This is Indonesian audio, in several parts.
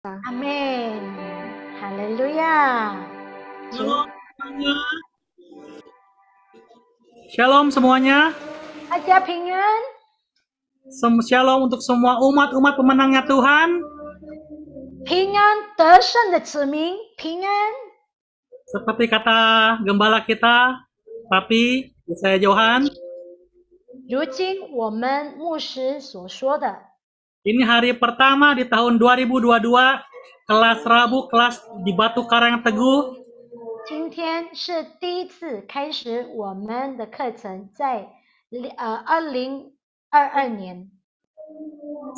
Amin. Haleluya. Shalom semuanya. Shalom semuanya. 大家平安。 Shalom untuk semua umat-umat pemenangnya Tuhan. 平安得胜的子民，平安。 Seperti kata gembala kita, Papi, saya Johan. 如今我们牧师所说的， Ini hari pertama di tahun 2022, kelas Rabu, kelas di Batu Karang Teguh. 今天是第一次开始我们的课程，在2022年。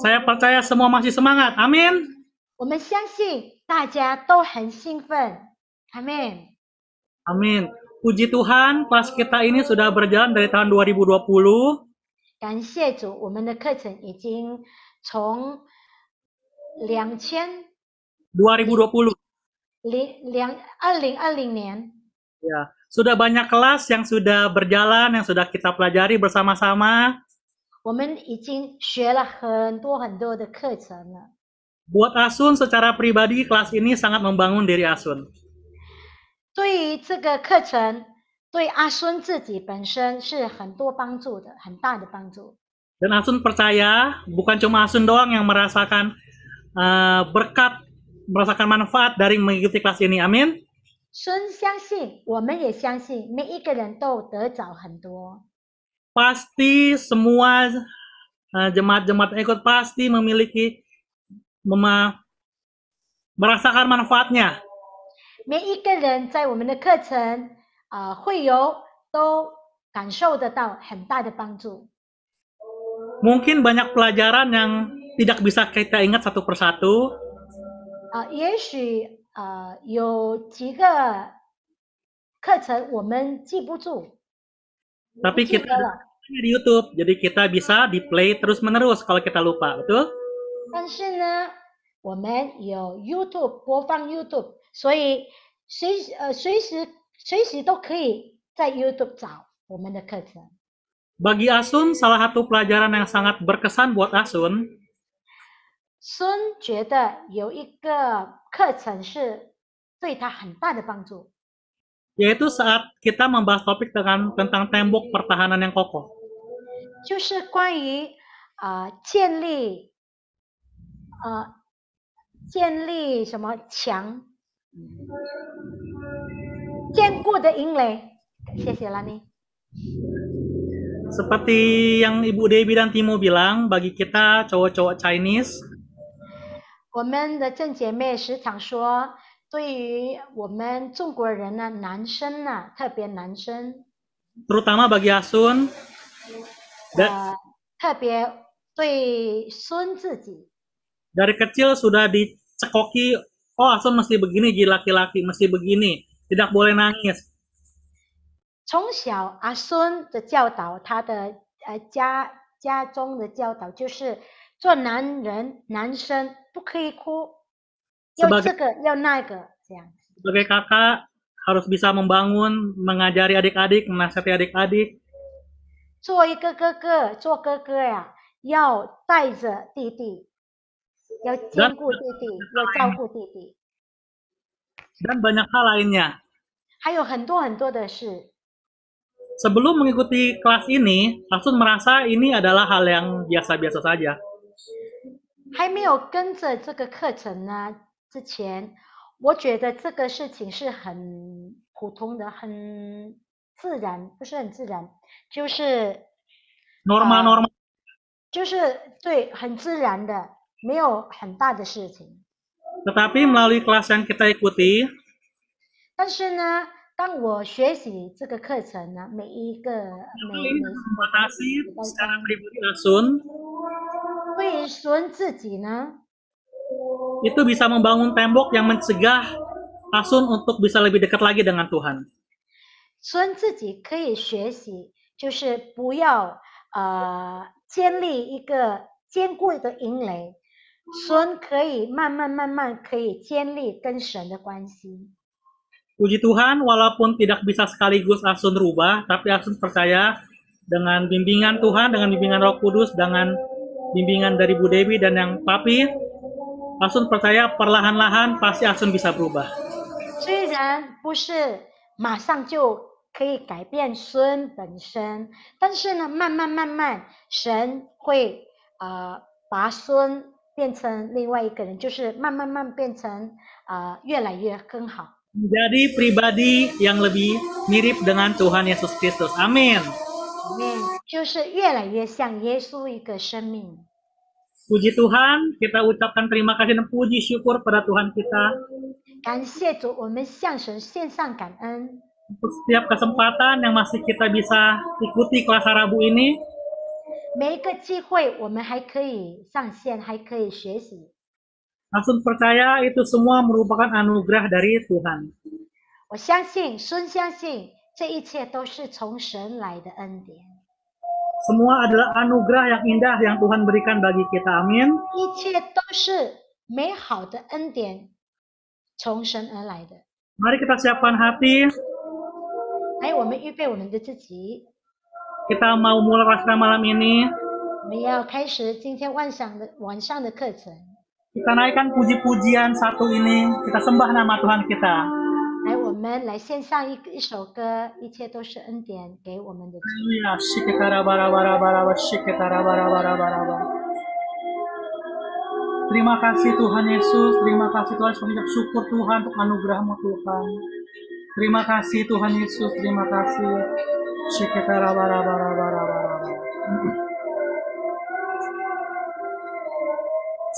Saya percaya semua masih semangat. Amin. 我们相信大家都很兴奋。阿门。 Amin. Puji Tuhan, kelas kita ini sudah berjalan dari tahun 2020. 感谢主，我们的课程已经从2020 年 Ya, sudah banyak kelas yang sudah berjalan, yang sudah kita pelajari bersama-sama. 我们已经学了很多的课程了。 Buat Asun secara pribadi, kelas ini sangat membangun diri Asun. 对于这个课程，对阿孙自己本身是很多帮助的，很大的帮助。 Dan Asun percaya, bukan cuma Asun doang yang merasakan berkat, merasakan manfaat dari mengikuti kelas ini. Amin. 孙相信，我们也相信，每一个人都得着很多。 Pasti semua jemaat-jemaat ikut pasti memiliki merasakan manfaatnya. 每一个人在我们的课程会有都感受得到很大的帮助。 Mungkin banyak pelajaran yang tidak bisa kita ingat satu persatu. 也许有几个课程我们记不住， Tapi kita di YouTube, jadi kita bisa di play terus-menerus kalau kita lupa, betul? 但是呢，我们有 YouTube 播放 YouTube， 所以随时都可以在 YouTube 找我们的课程。 Bagi Asun, salah satu pelajaran yang sangat berkesan buat Asun, 孙觉得有一个课程是对他很大的帮助， yaitu saat kita membahas topik tentang tembok pertahanan yang kokoh. 就是关于建立什么墙，坚固的营垒。谢谢拉尼。 Seperti yang Ibu Debbie dan Timo bilang, bagi kita cowok-cowok Chinese, 我们的正姐妹时常说，对于我们中国人呢，男生呢，特别男生， terutama bagi Asun, 特别对孙自己， dari kecil sudah dicekoki, oh Asun mesti begini, jadi laki-laki mesti begini, tidak boleh nangis. 从小阿孙的教导，他的家中的教导就是做男人男生不可以哭，要这个要那个这样。 Sebagai kakak harus bisa membangun, mengajari adik-adik, menasihati adik-adik. 做一个哥哥，做哥哥呀，要带着弟弟，要兼顾弟弟，要照顾弟弟， Dan banyak hal lainnya. 还有很多的事。 Sebelum mengikuti kelas ini, Asun merasa ini adalah hal yang biasa-biasa saja. 还没有跟着这个课程呢之前，我觉得这个事情是很普通的，很自然，不是很自然，就是 Normal-normal. 就是对，很自然的，没有很大的事情。 Tetapi melalui kelas yang kita ikuti, 但是呢，当我学习这个课程呢，每一个membatasi secara pribadi Asun, 对孙自己呢， itu bisa membangun tembok yang mencegah Asun untuk bisa lebih dekat lagi dengan Tuhan. 孙自己可以学习，就是不要建立一个坚固的营垒，孙可以慢慢可以建立跟神的关系。 Puji Tuhan, walaupun tidak bisa sekaligus Asun rubah, tapi Asun percaya dengan bimbingan Tuhan, dengan bimbingan Roh Kudus, dengan bimbingan dari Bu Dewi dan yang Papi, Asun percaya perlahan-lahan pasti Asun bisa berubah. 虽然不是马上就可以改变孙本身，但是呢，慢慢，神会把孙变成另外一个人，就是慢慢变成越来越更好。 Menjadi pribadi yang lebih mirip dengan Tuhan Yesus Kristus. Amin. 就是越来越像耶稣一个生命。 Puji Tuhan, kita ucapkan terima kasih dan puji syukur pada Tuhan kita 感谢主，我们向神献上感恩。 untuk setiap kesempatan yang masih kita bisa ikuti kelas Rabu ini. 每一个机会，我们还可以上线，还可以学习。 Asun percaya itu semua merupakan anugerah dari Tuhan. 我相信，孙相信，这一切都是从神来的恩典。 Semua adalah anugerah yang indah yang Tuhan berikan bagi kita. Amin. 一切都是美好的恩典，从神而来的。 Mari kita siapkan hati. 来，我们预备我们的自己， Kita mau mulai Rasna malam ini. 我们要开始今天晚上的课程。 Kita naikkan puji-pujian satu ini. Kita sembah nama Tuhan kita. 来，我们来献上一首歌，一切都是恩典给我们的主。 Haleluya. Shikitara-bara-bara-bara-bara, shikitara-bara-bara-bara-bara. Terima kasih Tuhan Yesus, terima kasih Tuhan, mengucap syukur Tuhan untuk anugerah-Mu Tuhan. Terima kasih Tuhan Yesus, terima kasih. Shikitara-bara-bara-bara-bara.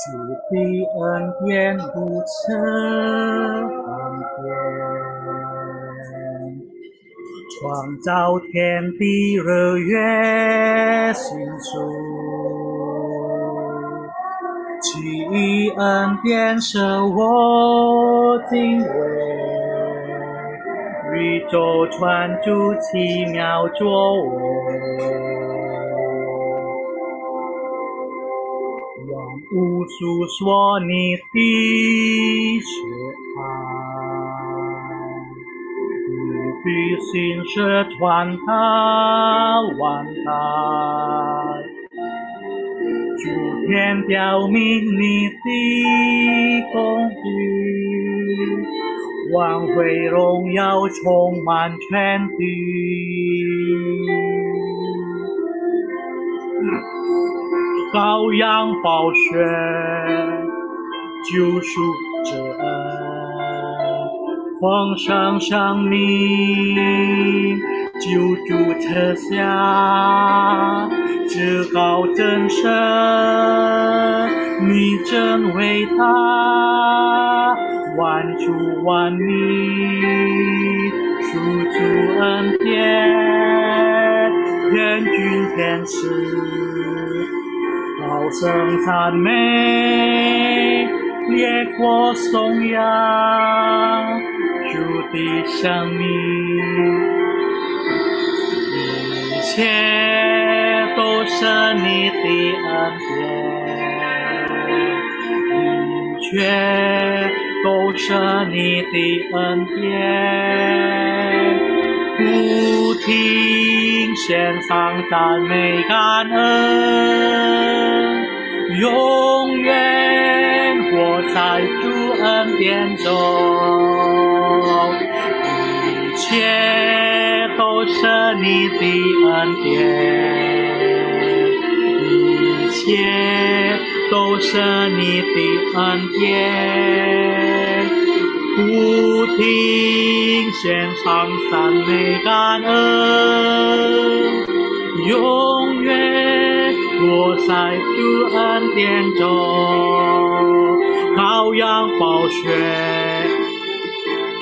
主的恩典如此方便，创造天地日月星宿，其恩典使我敬畏，宇宙传出奇妙作为。 无诉说你的慈爱，你的心是传达万代，诸天表明你的公义，光辉荣耀充满全地。 羔羊宝血救赎之恩，丰盛生命救主赐下，至高真神，你真伟大，万主万民属主恩典，天君天使。 高声赞美，烈火颂扬主的生命，一切都是你的恩典，一切都是你的恩典。 不停献上赞美感恩，永远活在主恩典中，一切都是你的恩典，一切都是你的恩典。 不停献上赞美感恩，永远活在主恩典中。羔羊宝血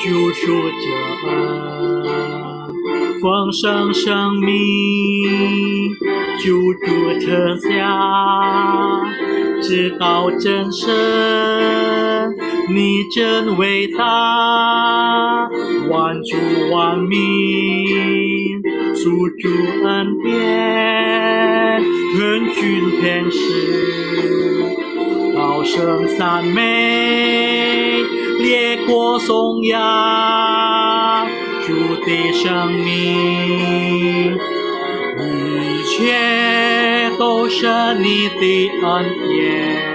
救赎者恩，丰盛生命救主赐下，至高真神。 你真伟大，万主万民属主恩典，人君天使高声赞美，烈火颂扬主的生命，一切都是你的恩典。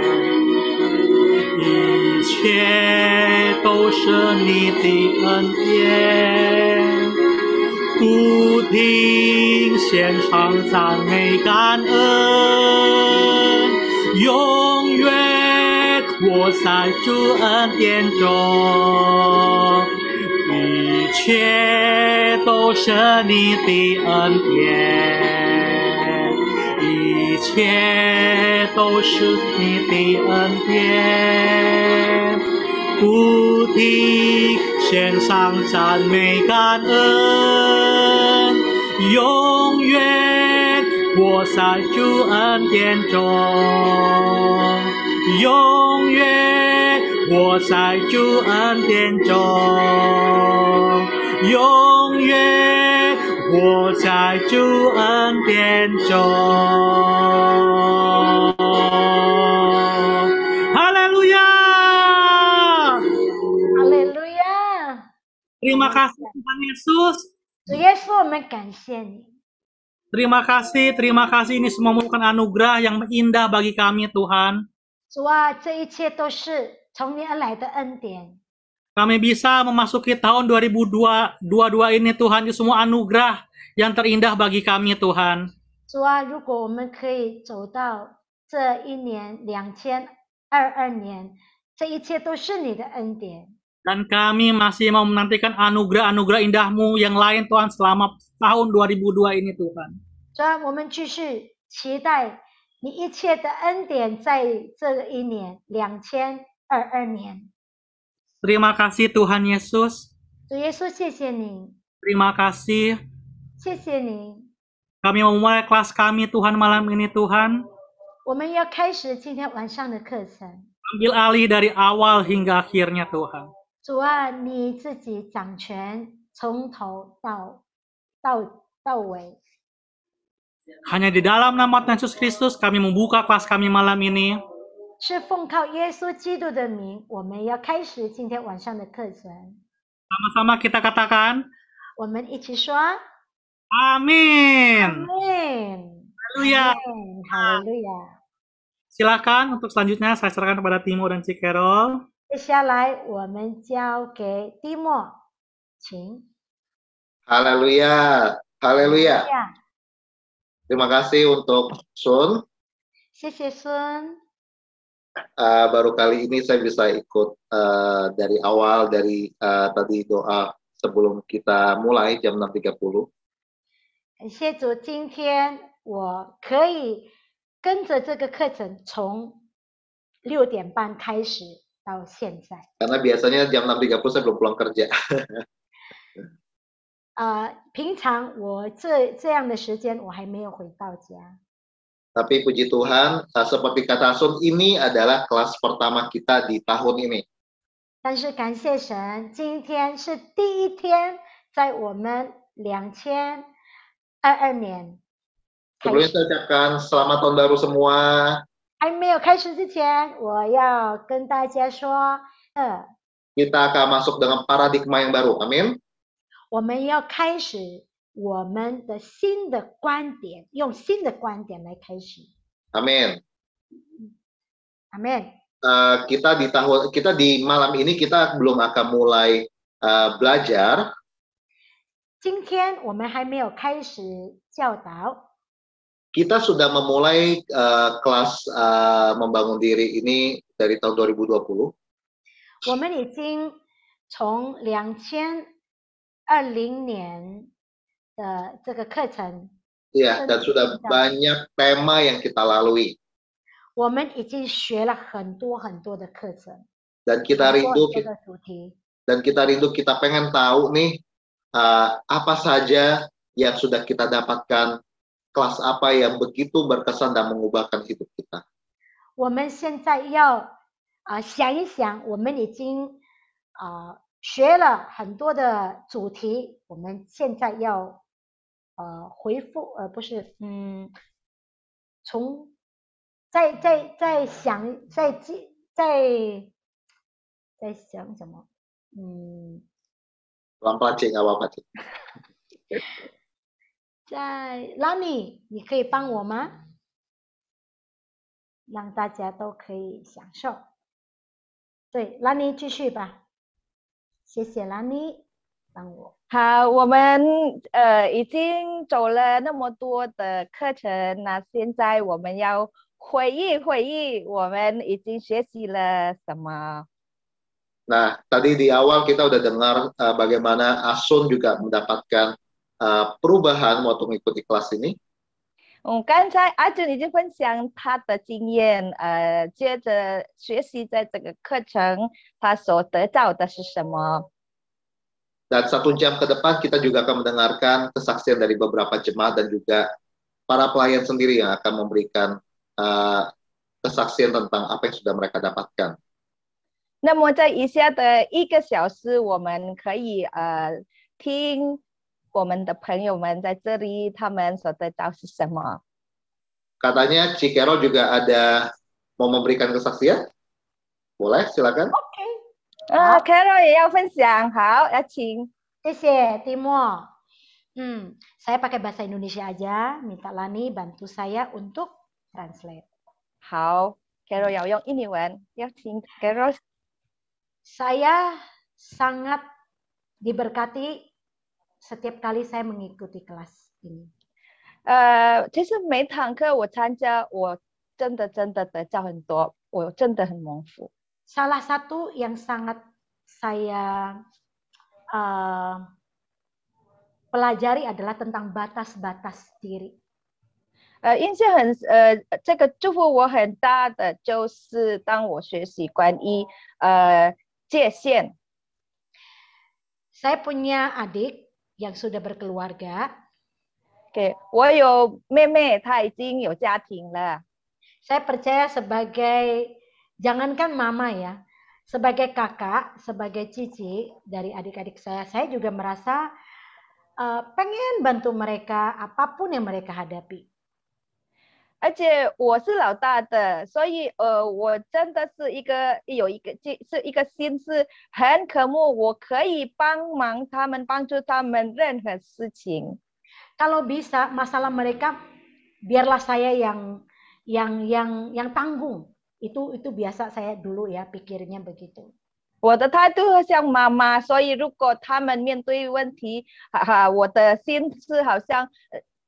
切都是你的恩典，不停献上赞美感恩，永远活在主恩典中，一切都是你的恩典，一切都是你的恩典，不停献上赞美感恩，永远活在主恩典中，永远活在主恩典中，永远活在主恩典中。哈利路亚！哈利路亚！ Terima kasih Tuhan Yesus. 主耶稣，我们感谢你。 Terima kasih ini semua merupakan anugerah yang indah bagi kami Tuhan. 主啊，这一切都是从你而来的恩典。 Kami bisa memasuki tahun 2022 ini Tuhan, itu semua anugerah yang terindah bagi kami Tuhan. 主啊，如果我们可以走到这一年2022年，这一切都是你的恩典。 Dan kami masih mau menantikan anugerah-anugerah indahmu yang lain Tuhan selama tahun 2002 ini Tuhan. 主啊，我们继续期待你一切的恩典在这一年2022年。 Terima kasih Tuhan Yesus. 主耶稣，谢谢你， Terima kasih. 谢谢你。 Kami memulai kelas kami Tuhan malam ini Tuhan. 我们要开始今天晚上的课程。 Ambil alih dari awal hingga akhirnya Tuhan. 主啊，你自己掌权，从头到尾。 Hanya di dalam nama Tuhan Yesus Kristus kami membuka kelas kami malam ini. 是奉靠耶稣基督的名，我们要开始今天晚上的课程。 Sama-sama kita katakan, 我们一起说 Amin. ：“Amen。” Haleluya. Amen， 哈利路亚。 Silakan untuk selanjutnya saya serahkan kepada Timo dan Cikerol. 接下来我们交给蒂莫，请。 Haleluya, haleluya. Terima kasih untuk Sun. 谢谢孙。 Baru kali ini saya bisa ikut dari awal dari tadi doa sebelum kita mulai jam 6.30. 感谢主，今天我可以跟着这个课程从6点半开始到现在。 Karena biasanya jam 6.30 saya belum pulang kerja. 平常我这样的时间我还没有回到家。 Tapi puji Tuhan, seperti kata Sun, ini adalah kelas pertama kita di tahun ini. 但是感谢神，今天是第一天，在我们2022年开 Sebelumnya 始。 saya ucapkan selamat tahun baru semua. 还没有开始之前，我要跟大家说， Kita akan masuk dengan paradigma yang baru. Amin. 我们要开始我们的新的观点，用新的观点来开始。 Amin. Amin。 Kita di malam ini kita belum akan mulai belajar. 今天我们还没有开始教导， Kita sudah memulai kelas membangun diri ini dari tahun 2020. 我们已经从2020年的这个课程， Ya, dan sudah banyak tema yang kita lalui. 我们已经学了很多的课程， Dan kita 很 rindu 多的主题。 kita pengen tahu nih apa saja yang sudah kita dapatkan, kelas apa yang begitu berkesan dan mengubahkan hidup kita. 我们现在要想一想，我们已经学了很多的主题，我们现在要回复，不是，从在想，在想什么？ Pelan-pelan Cik, nggak apa-apa Cik. 在拉米，你可以帮我吗？让大家都可以享受。对，拉尼继续吧。谢谢拉尼帮我。好，我们已经走了那么多的课程，那现在我们要回忆我们已经学习了什么。 Nah, tadi di awal kita udah dengar bagaimana Asun juga mendapatkan perubahan waktu mengikuti kelas ini. 刚才阿珍已经分享他的经验，接着学习在这个课程，他所得到的是什么？ Dan 1 jam ke depan kita juga akan mendengarkan kesaksian dari beberapa jemaat dan juga para pelayan sendiri yang akan memberikan kesaksian tentang apa yang sudah mereka dapatkan. 那么在以下的1个小时，我们可以听我们的朋友们在这里他们所得到是什么。 Katanya Cikero juga ada mau memberikan kesaksian. Boleh, silakan. Carol 也要分享，好，要请。谢谢 Timo. Saya pakai bahasa Indonesia aja, minta Lani bantu saya untuk translate. 好 ，Carol 要用印尼文，要请 Carol。 Saya sangat diberkati setiap kali saya mengikuti kelas ini. 其实每堂课我参加，我真的得到很多，我真的很蒙福。 Salah satu yang sangat saya pelajari adalah tentang batas-batas diri. 印象这个祝福我很大的就是当我学习关于界限。 Saya punya adik yang sudah berkeluarga. Okay, 我有妹妹，她已经有家庭了。 Saya percaya sebagai jangankan mama ya, sebagai kakak, sebagai cici dari adik-adik saya juga merasa pengen bantu mereka apapun yang mereka hadapi. 而且我是老大的，所以我真的是有一个心是很渴慕，我可以帮忙他们，帮助他们任何事情。 Kalau bisa masalah mereka biarlah saya yang tanggung. Itu biasa saya dulu ya pikirnya begitu. 我的态度像妈妈，所以如果他们面对问题，我的心是好像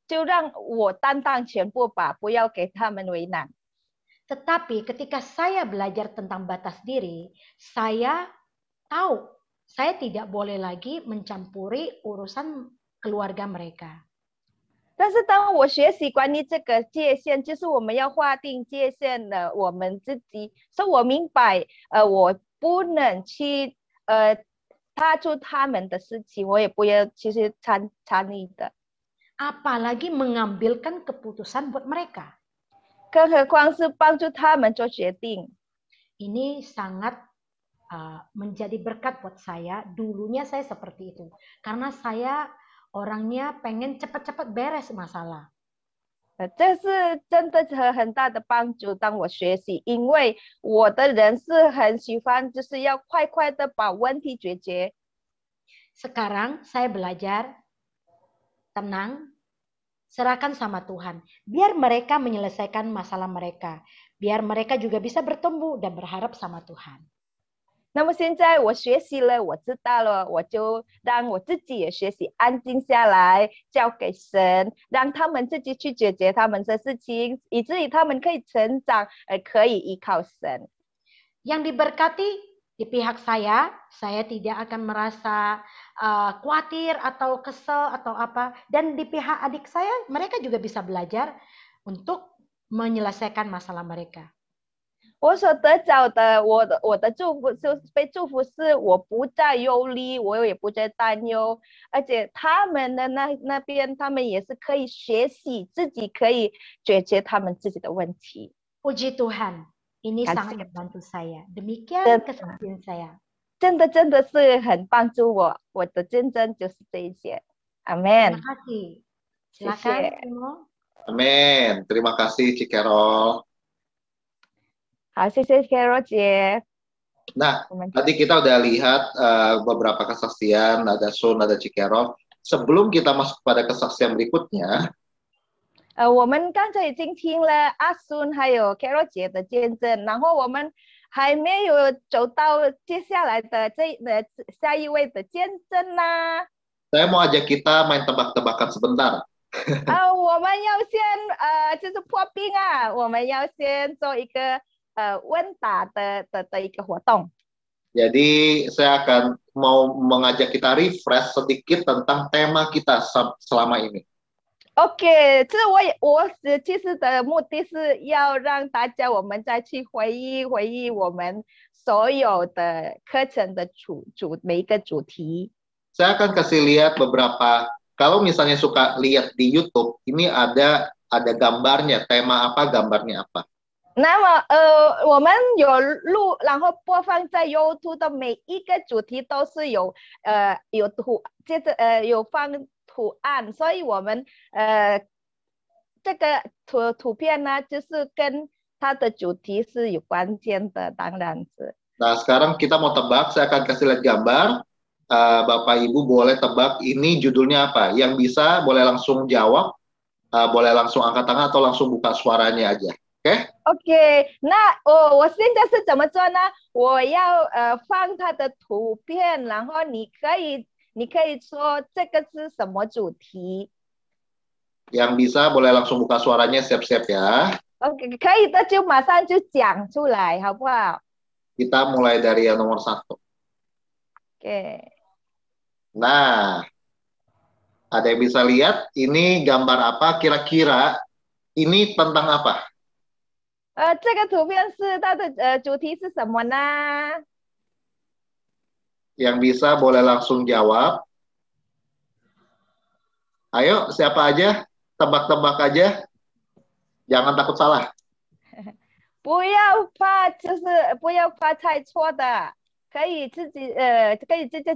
就让我担当全部吧，不要给他们为难。 Tetapi ketika saya belajar tentang batas diri, saya tahu saya tidak boleh lagi mencampuri urusan keluarga mereka. 但是当我学习关于这个界限，就是我们要划定界限的，我们自己，所以我明白，我不能去踏出他们的事情，我也不要去参与的。 Apalagi mengambilkan keputusan buat mereka. 更何况是帮助他们做决定。 Ini sangat menjadi berkat buat saya. Dulunya saya seperti itu. Karena saya orangnya pengen cepat-cepat beres masalah. 这是真的很大的帮助，当我学习，因为我的人是很喜欢，就是要快快的把问题解决。 Sekarang saya belajar tenang, serahkan sama Tuhan. Biar mereka menyelesaikan masalah mereka. Biar mereka juga bisa bertumbuh dan berharap sama Tuhan. 那么现在我学习了，我知道了，我就让我自己也学习，安静下来，交给神，让他们自己去解决他们的事情，以至于他们可以成长，可以依靠神。 Yang diberkati di pihak saya tidak akan merasa khawatir atau kesel atau apa. Dan di pihak adik saya, mereka juga bisa belajar untuk menyelesaikan masalah mereka. 我所得着的，我的祝福就是被祝福，是我不再忧虑，我也不再担忧，而且他们的那边，他们也是可以学习，自己可以解决他们自己的问题。 Puji Tuhan, ini sangat membantu saya. Demikian kesaksian saya. 真的是很帮助我，我的见证就是这一些。Amin. Terima kasih. Silakan, Timo. Amin. Terima kasih, Cikero. 好，谢谢 Carol 姐。 Nah, tadi kita udah lihat beberapa kesaksian, ada Sun, ada Cikero. Sebelum kita masuk pada kesaksian berikutnya, 我们刚才已经听了阿孙还有 Carol 姐的见证，然后我们还没有走到接下来的下一位的见证呢。 Saya mau ajak kita main tebak-tebakan sebentar. 我们要先就是破冰啊，我们要先做一个问答的一个活动。 Jadi saya akan mau mengajak kita refresh sedikit tentang tema kita selama ini. OK， 这我其实的目的是要让大家我们再去回忆我们所有的课程的每一个主题。 Saya akan kasih lihat beberapa. Kalau misalnya suka lihat di YouTube, ini ada gambarnya, tema apa, gambarnya apa. 那么我们有录，然后播放在 YouTube 的每一个主题都是有接着有放图案，所以我们这个图片呢，就是跟它的主题是有关键的，当然是。 Nah, sekarang kita mau tebak, saya akan kasih lihat gambar. Bapak Ibu boleh tebak ini judulnya apa. Yang bisa boleh langsung jawab, boleh langsung angkat tangan atau langsung buka suaranya aja. Oke? OK， 那我现在是怎么做呢？我要放它的图片，然后你可以说这个是什么主题。 Yang bisa boleh langsung buka suaranya, siap-siap ya. OK， 可以的就马上就讲出来，好不好 Kita mulai dari yang nomor 1. ？OK。 Nah, ada yang bisa lihat ini gambar apa? Kira-kira ini tentang apa? 这个图片是它的主题是什么呢？ Yang bisa boleh langsung jawab. Ayo, siapa aja? Tebak-tebak aja. Jangan takut salah. 不要怕，就是不要怕猜错的，可以自己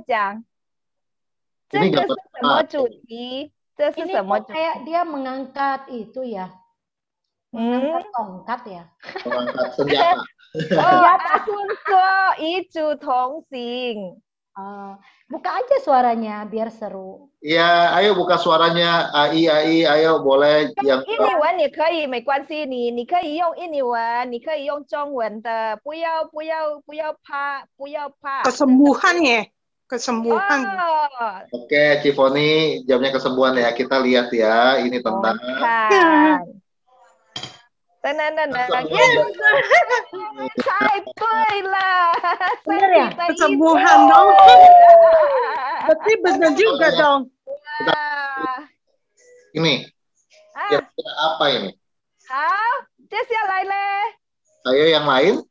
讲。这个是什么主题？这是 Ini 什么 kok kayak dia mengangkat itu ya, mengangkat tongkat ya. Mengangkat senjata. 他是说与主同行。 Buka aja suaranya biar seru. Iya, ayo buka suaranya. AI, ayo boleh yang 印尼文也可以，没关系，你可以用印尼文，你可以用中文的，不要怕，不要怕。 Kesembuhan ya, kesembuhan. Oke, Cifoni, jamnya kesembuhan ya. Kita lihat ya, ini tentang 看，等，猜对了， Bener ya? Kesembuhan dong. Berarti benar juga dong. ini. Kira-kira apa ini? 好，接下来嘞， Ayo yang lain,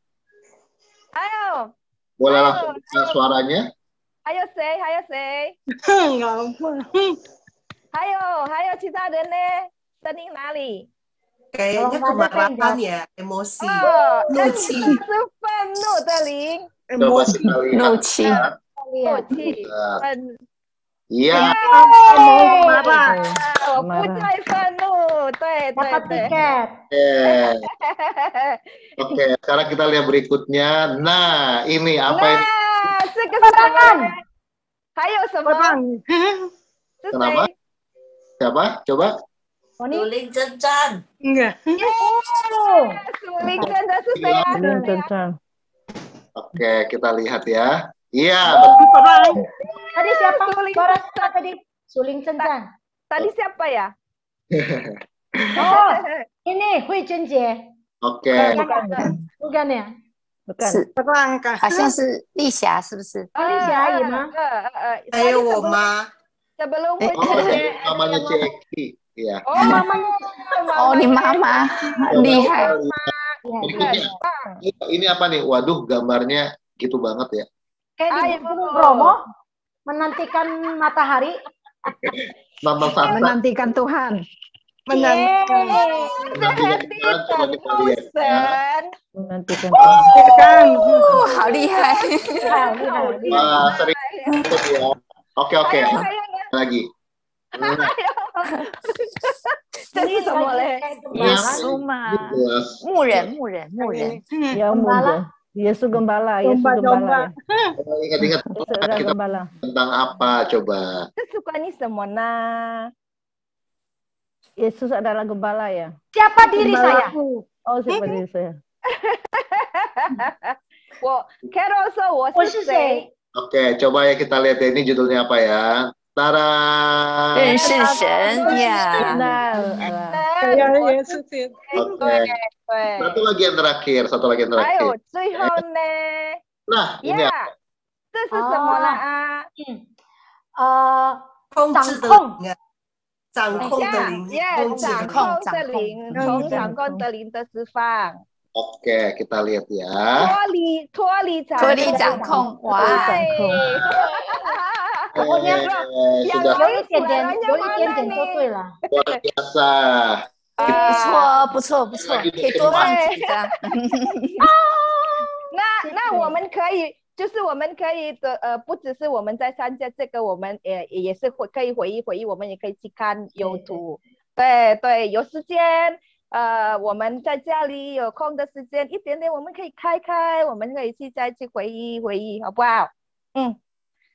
还有 boleh langsung buka suaranya. 还有谁？还有谁？ Nggak apa. 还有其他人呢？声音哪里？ Kayaknya kemarahan ya, emosi, 那你 nuci. 是愤怒的灵， Coba kita lihat. 怒气。怒气，愤。 Iya, Mau marah. 我不再愤怒，对 Dapat 对对。 tiket. oke. Sekarang kita lihat berikutnya. Nah, ini apa ini? 那这个是什么？还有什么？ Orang. 是 Kenapa? 谁？ Siapa? Coba. Suling Cencan. Enggak. 属灵真的是谁啊？ Oke, kita lihat ya. Iya, betul. Orang. Tadi siapa? Suling Suara siapa tadi? Suling Cencan. Tadi siapa ya? Oh, ini Hui Zhenjie. Oke. Bukan ya? 是， Perangkah. 好像是丽霞，是不是？ Alicia aja mah. Ayo, Woma. Sebelum Oh, Hui namanya Ceki. Iya. Oh, mamanya. 哦，你妈妈厉害， Ini apa nih? Waduh, gambarnya gitu banget ya. Kayak di Ayo. Gunung Bromo menantikan matahari. Nonton sunset. Menantikan Tuhan. Menantikan. Nantinya sekarang coba kita lihat ya. Menantikan. Kan. 好厉害！ Wah, sering ikut ya. Oke. Lagi. Nah, 这是什么嘞？ ini 苏嘛， jelas. 牧人，牧人，牧人， Gembala. Yesus Gembala, Yesus Domba-domba. Gembala ya. Ingat-ingat Yesus adalah kita Gembala. tentang apa coba? 这是关于什么呢？ Yesus adalah Gembala ya. Siapa diri saya? Oh, seperti saya. Carol 说我我是谁？是谁？ Oke, coba ya kita lihat ya, ini judulnya apa ya. Tara. 认识神呀， Benar. saya Yesus itu. Oke. 对 Satu lagi yang terakhir, satu lagi yang 还 terakhir. 有最后呢？ Nah, ini 呀 apa?，这是什么了啊？控掌制的控灵啊，掌控的灵，控制的掌灵。控的灵，从掌控的灵的释放， Oke, kita lihat ya. 脱离掌脱离掌控，哇，pokoknya Sudah 有一点点就对了。 luar biasa. 不错不错不错，可以多放几张。那我们可以，就是我们可以的不只是我们在参加这个，我们也是可以回忆，我们也可以去看 YouTube。对，有时间我们在家里有空的时间一点点，我们可以开，我们可以再去回忆，好不好？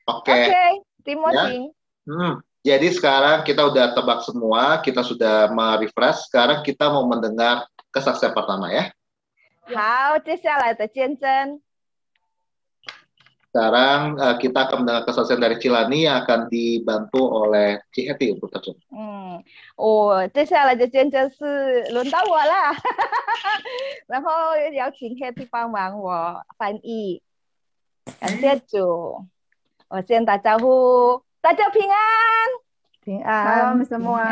Oke. Timothy。 Jadi sekarang kita udah tebak semua, kita sudah merefresh. Sekarang kita mau mendengar kesaksian pertama ya. 好，接下来的见证。 Sekarang kita akan mendengar kesaksian dari Cilani yang akan dibantu oleh Ciheti untuk terjemah. 接下来的见证是轮到我了，然后邀请 Hetty 帮忙我翻译。感谢主，我先打招呼，大家平安， Salam semua.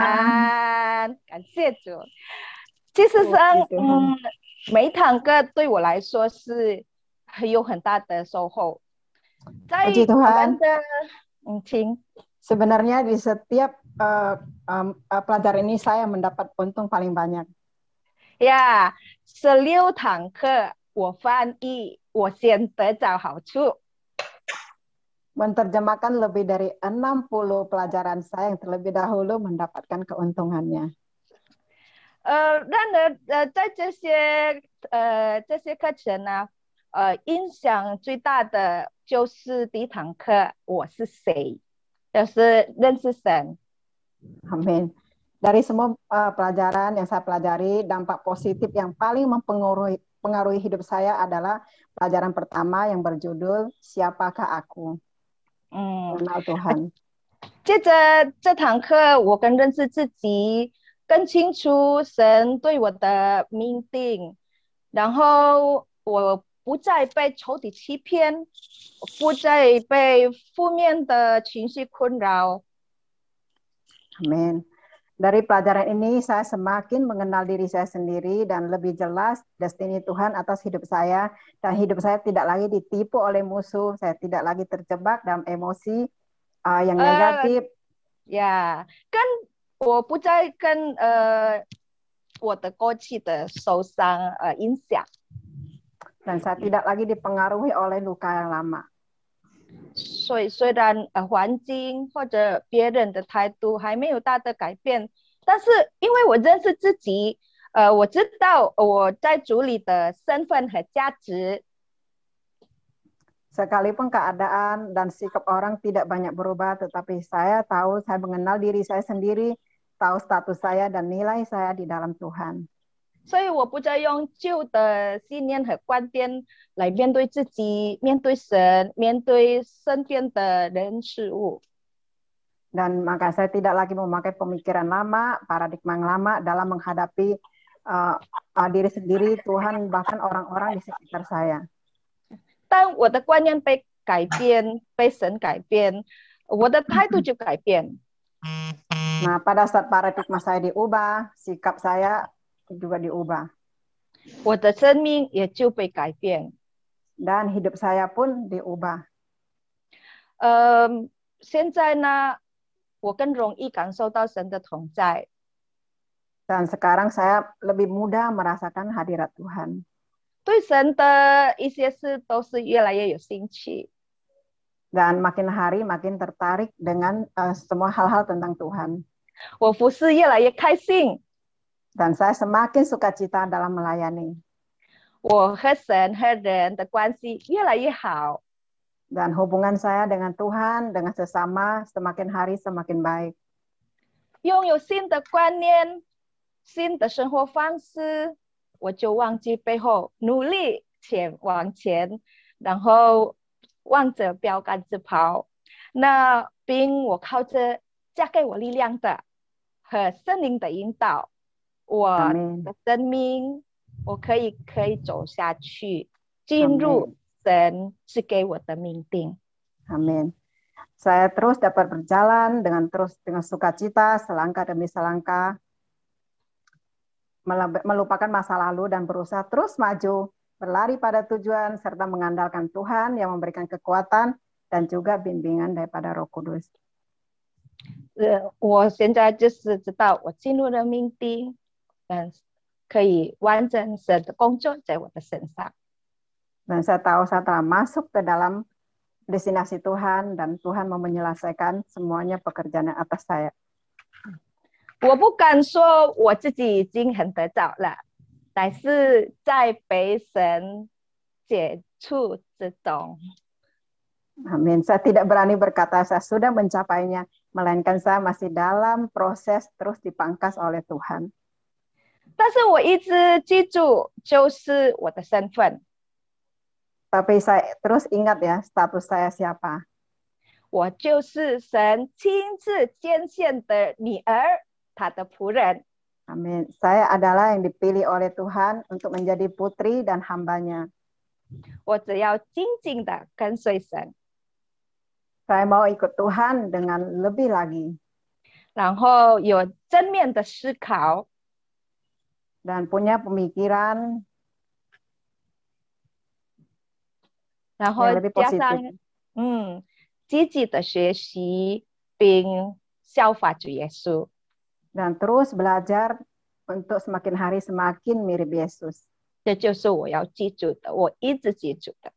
感谢主。其实上，每一堂课对我来说是有很大的收获。 Puji Tuhan. 请 Sebenarnya di setiap pelajaran ini saya mendapat untung paling banyak. 呀，16堂课我翻译，我先得着好处。 Menerjemahkan lebih dari 60 pelajaran saya yang terlebih dahulu mendapatkan keuntungannya. 然而在这些课程呢，影响最大的就是第一堂课我是谁，就是认识神。 Amin. Dari semua pelajaran yang saya pelajari, dampak positif yang paling mempengaruhi hidup saya adalah pelajaran pertama yang berjudul Siapakah Aku? Mengenal Tuhan. 接着这堂课，我更认识自己，更清楚神对我的命定，然后我不再被仇敌欺骗，不再被负面的情绪困扰。 Amin. Dari pelajaran ini saya semakin mengenal diri saya sendiri dan lebih jelas destiny Tuhan atas hidup saya, dan hidup saya tidak lagi ditipu oleh musuh, saya tidak lagi terjebak dalam emosi yang negatif. 呀，我不再跟我的过去的受伤影响。 Dan saya tidak lagi dipengaruhi oleh luka yang lama. 虽然环境或者别人的态度还没有大的改变，但是因为我认识自己，我知道我在主里的身份和价值。 Sekalipun keadaan dan sikap orang tidak banyak berubah, tetapi saya tahu, saya mengenal diri saya sendiri, tahu status saya dan nilai saya di dalam Tuhan. 所以我不再用旧的信念和观点来面对自己，面对神，面对身边的人事物。 Dan maka saya tidak lagi memakai pemikiran lama, paradigma yang lama dalam menghadapi diri sendiri, Tuhan, bahkan orang-orang di sekitar saya. 当我的观念被改变，被神改变，我的态度就改变。 Nah, pada saat paradigma saya diubah, sikap saya juga diubah. 我的生命也就被改变。 Dan hidup saya pun diubah. 现在呢，我更容易感受到神的同在。 Dan sekarang saya lebih mudah merasakan hadirat Tuhan. 对神的一些事都是越来越有兴趣。 Dan makin hari makin tertarik dengan semua hal-hal tentang Tuhan. 我服侍越来越开心。 Dan saya semakin sukacita dalam melayani. 我和神和人的关系越来越好。 Dan hubungan saya dengan Tuhan, dengan sesama semakin hari semakin baik. 拥有新的观念，新的生活方式，我就忘记背后，努力往前，然后望着标杆直跑。那并我靠着加给我力量的和圣灵的引导，我的生命我可以走下去，进入神赐给我的命定。 Amin. Saya terus dapat berjalan dengan sukacita selangkah demi selangkah, melupakan masa lalu dan berusaha terus maju, berlari pada tujuan serta mengandalkan Tuhan yang memberikan kekuatan dan juga bimbingan daripada Roh Kudus. 我现在就是知道我进入了命定，可以完成神的工作在我的身上。 Dan saya tahu saya telah masuk ke dalam destinasi Tuhan dan Tuhan mau menyelesaikan semuanya pekerjaan atas saya. 我不敢说我自己已经很得着了，但是在被神接触之中。 Amin. Saya tidak berani berkata saya sudah mencapainya, melainkan saya masih dalam proses terus dipangkas oleh Tuhan. 但是我一直记住，就是我的身份。 Tapi saya terus ingat ya status saya siapa. 我就是神亲自拣选的女儿，他的仆人。 Amin. Saya adalah yang dipilih oleh Tuhan untuk menjadi putri dan hambanya. 我只要紧紧的跟随神。 Saya mau ikut Tuhan dengan lebih lagi. 然后有正面的思考。 Dan punya pemikiran 然后加上积极的学习并效法主耶稣。 Dan terus belajar untuk semakin hari semakin mirip Yesus. 这就是我要记住的，我一直记住的。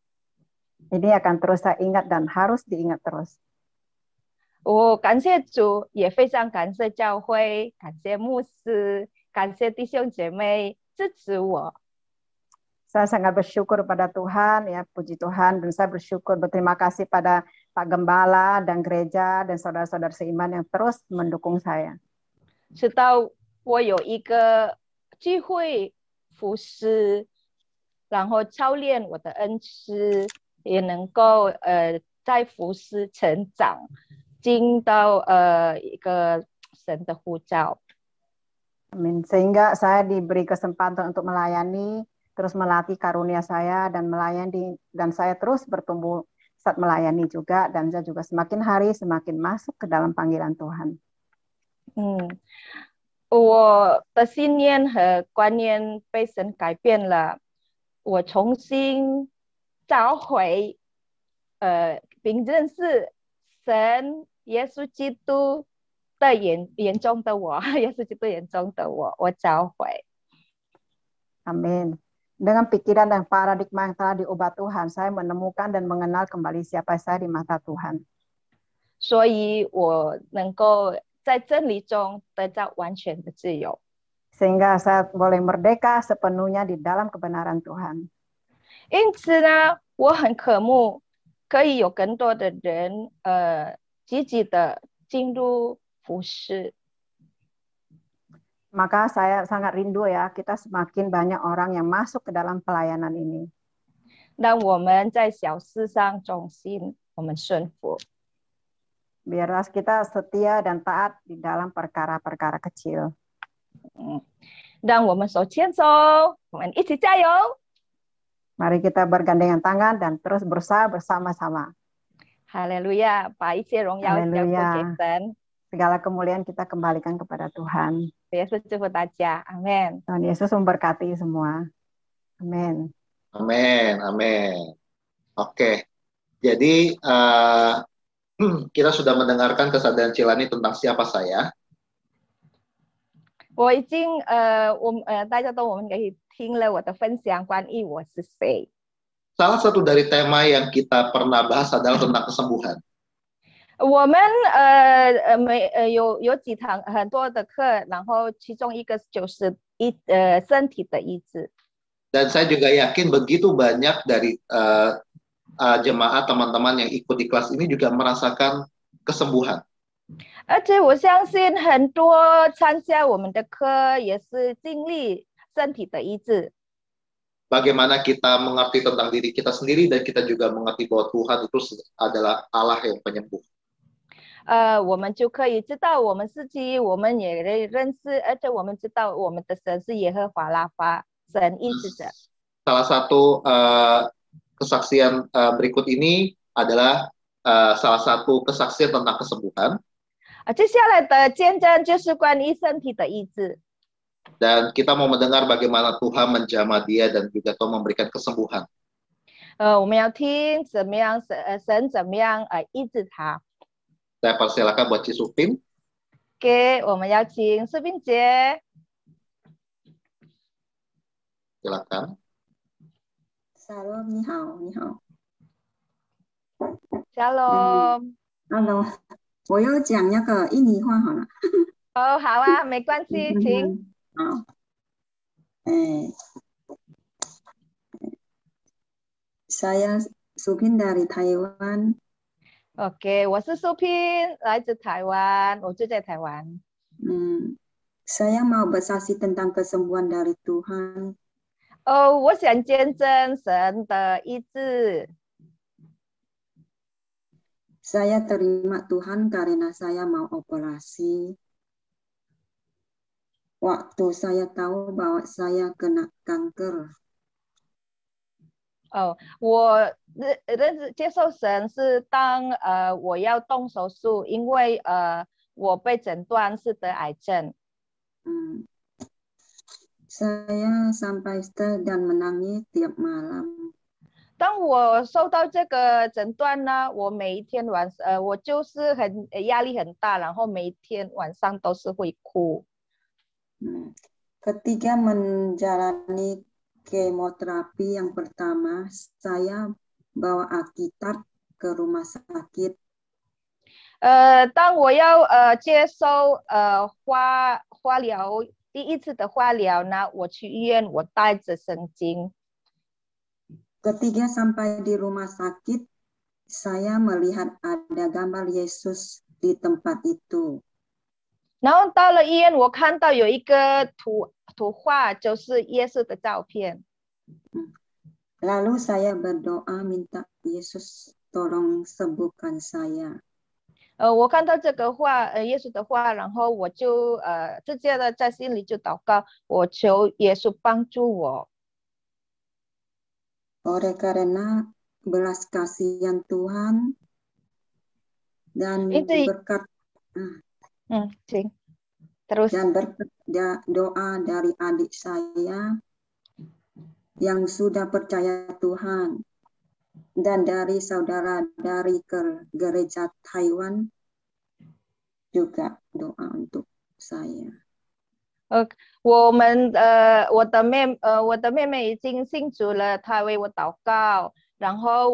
Ini akan terus saya ingat dan harus diingat terus. 我感谢主，也非常感谢教会，感谢牧师，感谢弟兄姐妹支持我。 Saya sangat bersyukur pada Tuhan, ya puji Tuhan, dan saya berterima kasih pada Pak Gembala dan gereja dan saudara-saudara seiman yang terus mendukung saya. 直到我有一个机会服侍，然后操练我的恩赐，也能够在服侍成长，进到一个神的呼召。 Amin. Sehingga saya diberi kesempatan untuk melayani, terus melatih karunia saya dan melayani, dan saya terus bertumbuh saat melayani juga, dan saya juga semakin hari semakin masuk ke dalam panggilan Tuhan. 我的信念和观念被神改变了，我重新找回并认识神耶稣基督的眼中的我，耶稣基督眼中的我找回。 Amin. Dengan pikiran dan paradigma yang telah diubah Tuhan, saya menemukan dan mengenal kembali siapa saya di mata Tuhan. 所以我能够在真理中得到完全的自由。 Sehingga saya boleh merdeka sepenuhnya di dalam kebenaran Tuhan. 因此呢，我很渴慕可以有更多的人积极的进入服事。 Maka saya sangat rindu ya, kita semakin banyak orang yang masuk ke dalam pelayanan ini. 让我们在小事上忠心，我们顺服。 Biarlah kita setia dan taat di dalam perkara-perkara kecil. 让我们手牵手，我们一起加油。 Mari kita bergandengan tangan dan terus berusaha bersama-sama. 哈利路亚，把一切荣耀交给神。 Segala kemuliaan kita kembalikan kepada Tuhan. Yesus 祝福大家，阿门。 Tuhan Yesus memberkati semua. Amin. Amin, amin. Oke, jadi kita sudah mendengarkan kesadaran Cilani tentang siapa saya. 我已经大家都我们可以听了我的分享，关于我是谁。 Salah satu dari tema yang kita pernah bahas adalah tentang kesembuhan. 我们有几堂很多的课，然后其中一个就是身体的医治。 Dan saya juga yakin begitu banyak dari jemaat teman-teman yang ikut di kelas ini juga merasakan kesembuhan. 而且我相信很多参加我们的课也是经历身体的医治。bagaimana kita mengerti tentang diri kita sendiri dan kita juga mengerti bahwa Tuhan itu adalah Allah yang penyembuh. 我们就可以知道我们自己，我们也认识，而且我们知道我们的神是耶和华拉法，神医治者。 Salah satu kesaksian berikut ini adalah salah satu kesaksian tentang kesembuhan. 接下来的见证就是关于身体的医治。 Dan kita mau mendengar bagaimana Tuhan menjamah dia dan juga Tuhan memberikan kesembuhan. 我们要听怎么样神怎么样医治他。 Saya persilakan buat Cisupin. Oke, 我们邀请苏冰姐。 Silakan. Shalom, 你好，你好。 Shalom。 Hello， 我要讲那个印尼话好了。哦，好啊，没关系，请。好。saya Supin dari Taiwan。 OK， 我是苏萍，来自台湾，我住在台湾。Saya mau bersaksi tentang kesembuhan dari Tuhan。 哦，我想见证神的医治。 Saya terima Tuhan karena saya mau operasi. Waktu saya tahu bahwa saya kena kanker. 我接受神是当我要动手术，因为我被诊断是得癌症。 Saya sampai stres dan menangis tiap malam. 当我受到这个诊断呢，我每一天我就是压力很大，然后每一天晚上都是会哭。 Ketika menjalani kemoterapi yang pertama, saya bawa Alkitab ke rumah sakit. 当我要接受化疗第一次的化疗呢，我去医院，我带着圣经。 Ketika sampai di rumah sakit, saya melihat ada gambar Yesus di tempat itu. 然后到了医院，我看到有一个图画，就是耶稣的照片。 Lalu saya berdoa minta Yesus tolong sembuhkan saya. 我看到这个画，耶稣的画，然后我就直接的在心里就祷告，我求耶稣帮助我。 Oleh karena belas kasihan Tuhan dan berkat terus dan berkat doa dari adik saya yang sudah percaya Tuhan dan dari saudara dari gereja Taiwan juga doa untuk saya. 我的妹妹已经信主了，她为我祷告。然后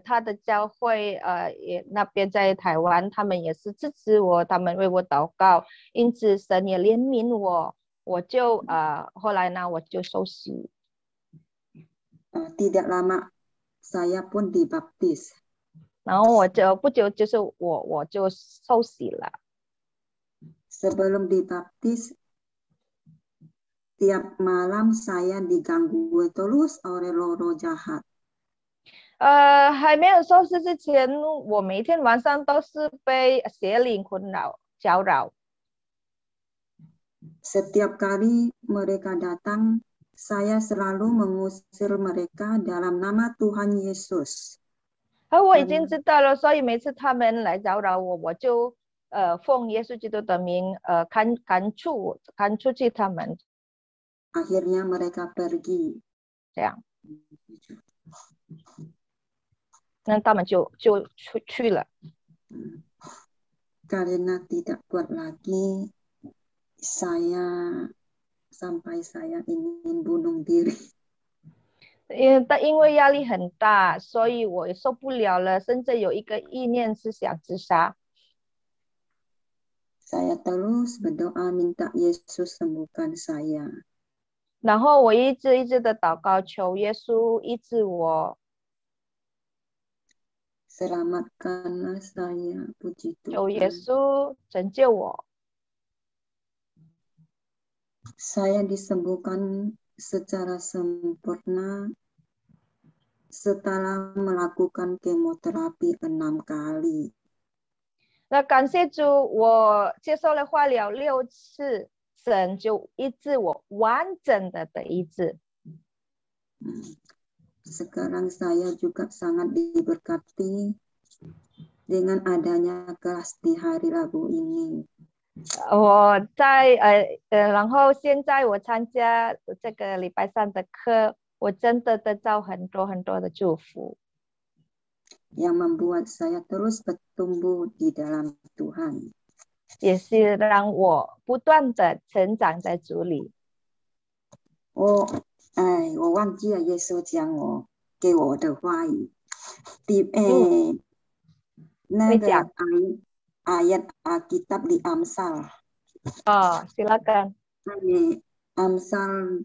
她的教会也那边在台湾，他们也是支持我，他们为我祷告，因此神也怜悯我，我就后来呢我就受洗。 Tidak lama saya pun dibaptis. 然后不久就是我就受洗了。 Sebelum dibaptis, tiap malam saya diganggu terus oleh roh jahat. 还没有受洗之前，我每天晚上都是被邪灵困扰、搅扰。 Setiap kali mereka datang, saya selalu mengusir mereka dalam nama Tuhan Yesus. 我已经知道了，所以每次他们来搅扰我，我就奉耶稣基督的名赶出去他们。 Akhirnya mereka pergi. 这样，那他们就出去了。 Karena tidak kuat lagi, sampai saya ingin bunuh diri. 因为压力很大，所以我受不了了，甚至有一个意念是想自杀。 Saya terus berdoa minta Yesus sembuhkan saya. 然后我一直的祷告，求耶稣医治我。 Selamatkanlah saya, puji Tuhan. 求耶稣拯救我。 Saya disembuhkan secara sempurna setelah melakukan kemoterapi 6 kali. 那感谢主，我接受了化疗6次，神就医治我，完整的医治。 Sekarang saya juga sangat diberkati dengan adanya kelas di hari Rabu ini. 然后现在我参加这个礼拜3的课，我真的得到很多很多的祝福。 Yang membuat saya terus bertumbuh di dalam Tuhan. 也是让我不断的成长在主里。我忘记了耶稣讲我给我的话语。那个ayat Alkitab di Amsal. Oh, silakan. Amsal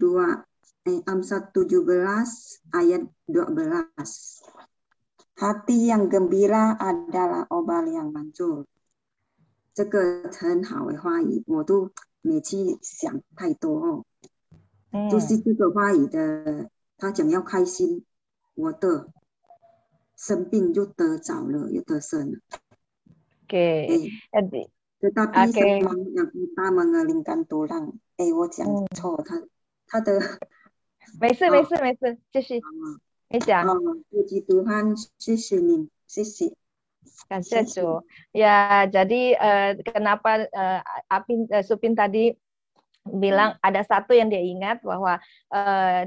17 ayat 12. Hati yang gembira adalah obat yang manjur. 这个很好的话语，我都没去想太多哦。就是这个话语的，他讲要开心，我的生病就得着了，又得胜了。Tetapi semua yang kita mengelingkan tulang， 我讲错，他的。没事，继续。你讲。Puji Tuhan， 谢谢你，谢谢。 Kasih Ju. Ya, jadi kenapa Supin tadi bilang ada satu yang dia ingat bahwa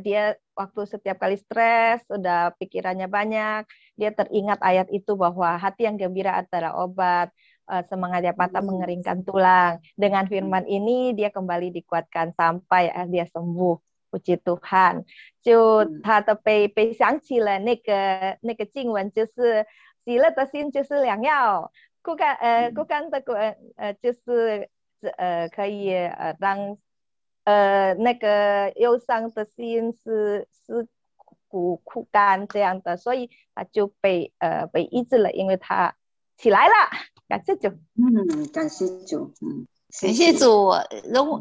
dia waktu setiap kali stres, udah pikirannya banyak, dia teringat ayat itu bahwa hati yang gembira adalah obat, semangat yang patah mengeringkan tulang. Dengan firman ini dia kembali dikuatkan sampai dia sembuh. Puji Tuhan. 就他的被想起了那个经文，就是喜乐的心就是良药，枯干的就是可以让那个忧伤的心是枯干这样的，所以他就被医治了，因为他起来了。感谢主。感谢主。感谢主。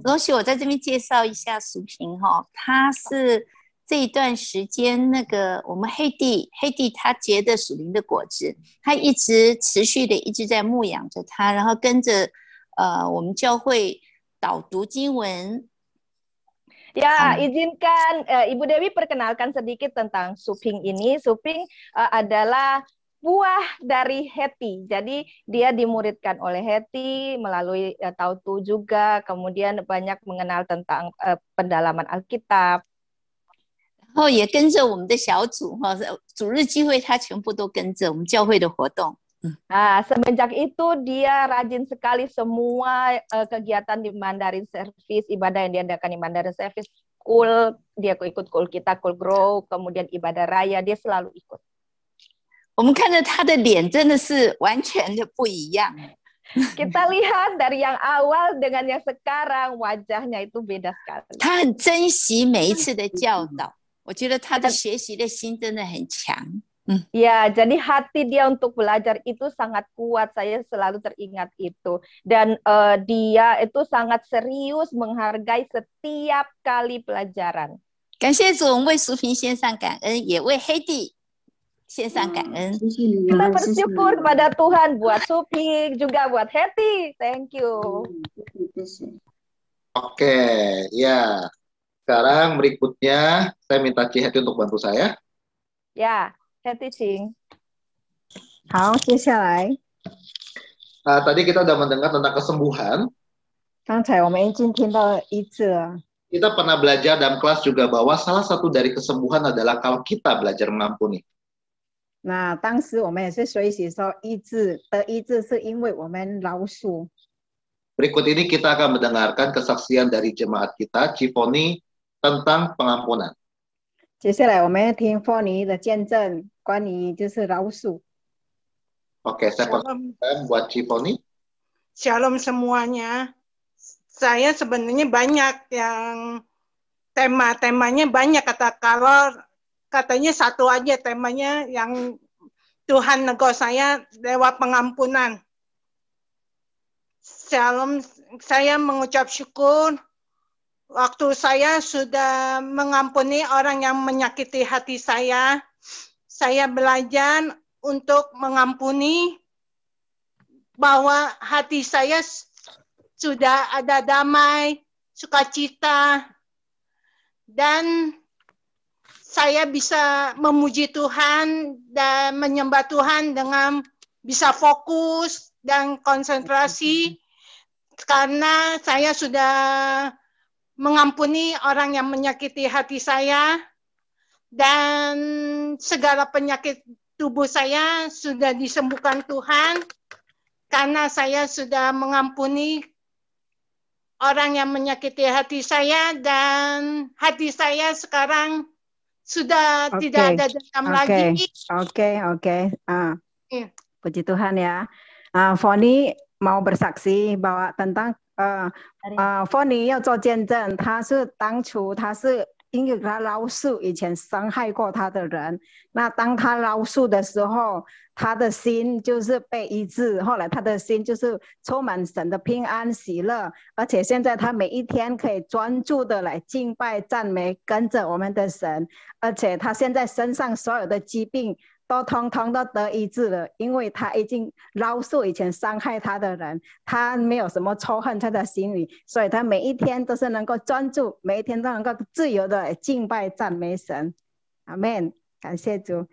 容许我在这边介绍一下淑萍哈，她是这一段时间那个我们黑弟他结的属灵的果子，他一直持续的一直在牧养着他，然后跟着我们教会导读经文。Ya, izinkan Ibu Dewi perkenalkan sedikit tentang Suping ini. Suping adalah buah dari Heti. Jadi dia dimuridkan oleh Heti melalui Tautu juga, kemudian banyak mengenal tentang pendalaman Alkitab. 然后也跟着我们的小组哈，主日聚会他全部都跟着我们教会的活动。Semenjak itu dia rajin sekali semua kegiatan di Mandarin Service, ibadah yang diadakan di Mandarin Service, Kul, dia ikut Kul kita, Kul Grow, kemudian ibadah raya, dia selalu ikut. 我们看着他的脸真的是完全的不一样。Kita lihat dari yang awal dengan yang sekarang wajahnya itu beda sekali. 他很珍惜每一次的教导，我觉得他的学习的心真的很强。Ya, jadi hati dia untuk belajar itu sangat kuat. Saya selalu teringat itu. Dan dia itu sangat serius menghargai setiap kali pelajaran. 感谢主，我们为淑萍献上感恩，也为黑弟献上感恩。 Kita bersyukur kepada Tuhan buat Suping, juga buat Heti. Thank you. Oke, ya. Sekarang berikutnya saya minta Ci Heti untuk bantu saya. Ya, Heti Cing. 好，接下来。Tadi kita sudah mendengar tentang kesembuhan. 刚才我们已经听到医治了。 Kita pernah belajar dalam kelas juga bahwa salah satu dari kesembuhan adalah kalau kita belajar mengampuni. 那当时我们也是学习说医治是因为我们饶恕。 Berikut ini kita akan mendengarkan kesaksian dari jemaat kita, Cifoni, tentang pengampunan. 接下来我们听佛尼的见证，关于就是饶恕。 Oke, saya persilakan buat Cifoni. Shalom semuanya. Saya sebenarnya banyak yang temanya banyak kalau katanya satu aja temanya yang Tuhan negur saya lewat pengampunan. Shalom, saya mengucap syukur waktu saya sudah mengampuni orang yang menyakiti hati saya belajar untuk mengampuni, bahwa hati saya sudah ada damai, sukacita, dan saya bisa memuji Tuhan dan menyembah Tuhan dengan bisa fokus dan konsentrasi karena saya sudah mengampuni orang yang menyakiti hati saya dan segala penyakit tubuh saya sudah disembuhkan Tuhan karena saya sudah mengampuni orang yang menyakiti hati saya dan hati saya sekarang sudah tidak ada dendam lagi. Oke. Puji Tuhan ya. Foni mau bersaksi bahwa tentang Foni 要做见证，他是当初他是因为他饶恕以前伤害过他的人，那当他饶恕的时候，他的心就是被医治，后来他的心就是充满神的平安喜乐，而且现在他每一天可以专注的来敬拜赞美，跟着我们的神，而且他现在身上所有的疾病都通通都得医治了，因为他已经饶恕以前伤害他的人，他没有什么仇恨在他心里，所以他每一天都是能够专注，每一天都能够自由的敬拜赞美神。阿们，感谢主，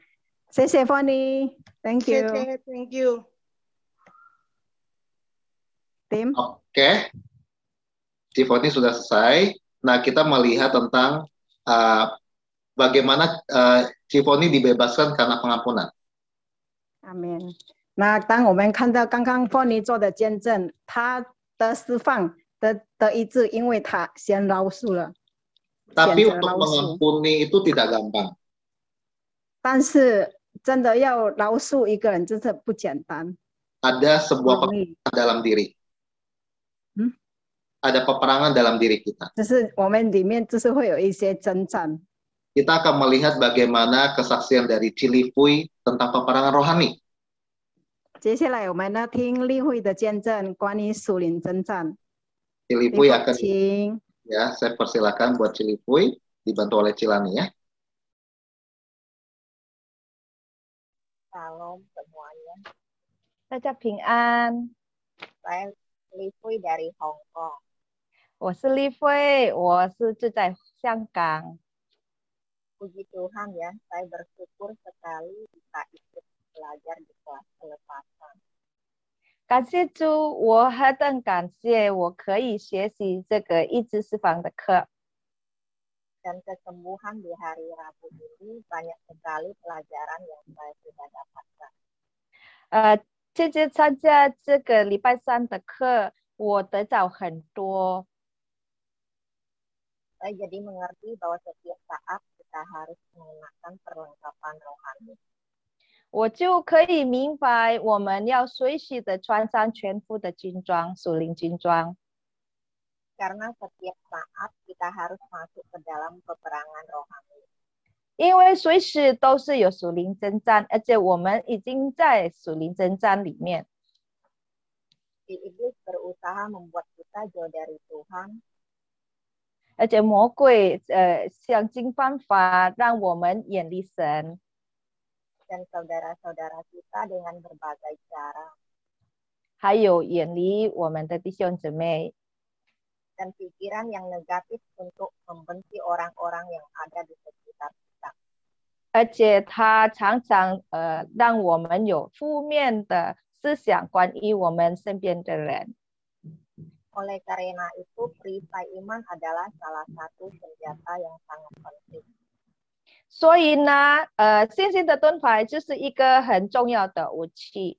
谢谢 Foni，Thank you， Thank you。Tim。Oke, si Foni sudah selesai. Nah, kita melihat tentang bagaimana si Foni dibebaskan karena pengampunan. 阿们。那当我们看到刚刚 Foni 做的见证，他得释放、得医治，因为他先饶恕了。Tapi untuk mengampuni itu tidak gampang. 但是真的要饶恕一个人，真是不简单。Ada sebuah peperangan dalam diri. Ada peperangan dalam diri kita. 就是我们里面就是会有一些征战。Kita akan melihat bagaimana kesaksian dari Cilipui tentang peperangan rohani. 接下来我们呢听例会的见证，关于属灵征战。Cilipui akan ya, saya persilakan buat Cilipui dibantu oleh Cilani ya. Salam semuanya. 大家平安。 Saya Livui dari Hong Kong. 我是丽慧，我是住在香港。 Puji Tuhan ya, saya bersyukur sekali bisa ikut belajar di kelas pelepasan. 感谢主，我何等感谢我可以学习这个医治释放的课。 Dan kesembuhan di hari Rabu ini banyak sekali pelajaran yang saya sudah dapatkan. 间接参加这个礼拜三的课，我得到很多。 Saya jadi mengerti bahwa setiap saat kita harus menggunakan perlengkapan rohani. 我就可以明白，我们要随时的穿上全副的军装，属灵军装。 Karena setiap saat kita harus masuk ke dalam peperangan rohani. 因为随时都是有属灵征战，而且我们已经在属灵征战里面。 Iblis berusaha membuat kita jauh dari Tuhan. 而且魔鬼想尽办法让我们远离神。 Dan saudara-saudara kita dengan berbagai cara. 还有远离我们的弟兄姊妹。 Dan pikiran yang negatif untuk membenci orang-orang yang ada di sekitar kita. 而且他常常让我们有负面的思想关于我们身边的人。 Oleh karena itu, perisai iman adalah salah satu senjata yang sangat penting. 所以呢，信心的盾牌就是一个很重要的武器，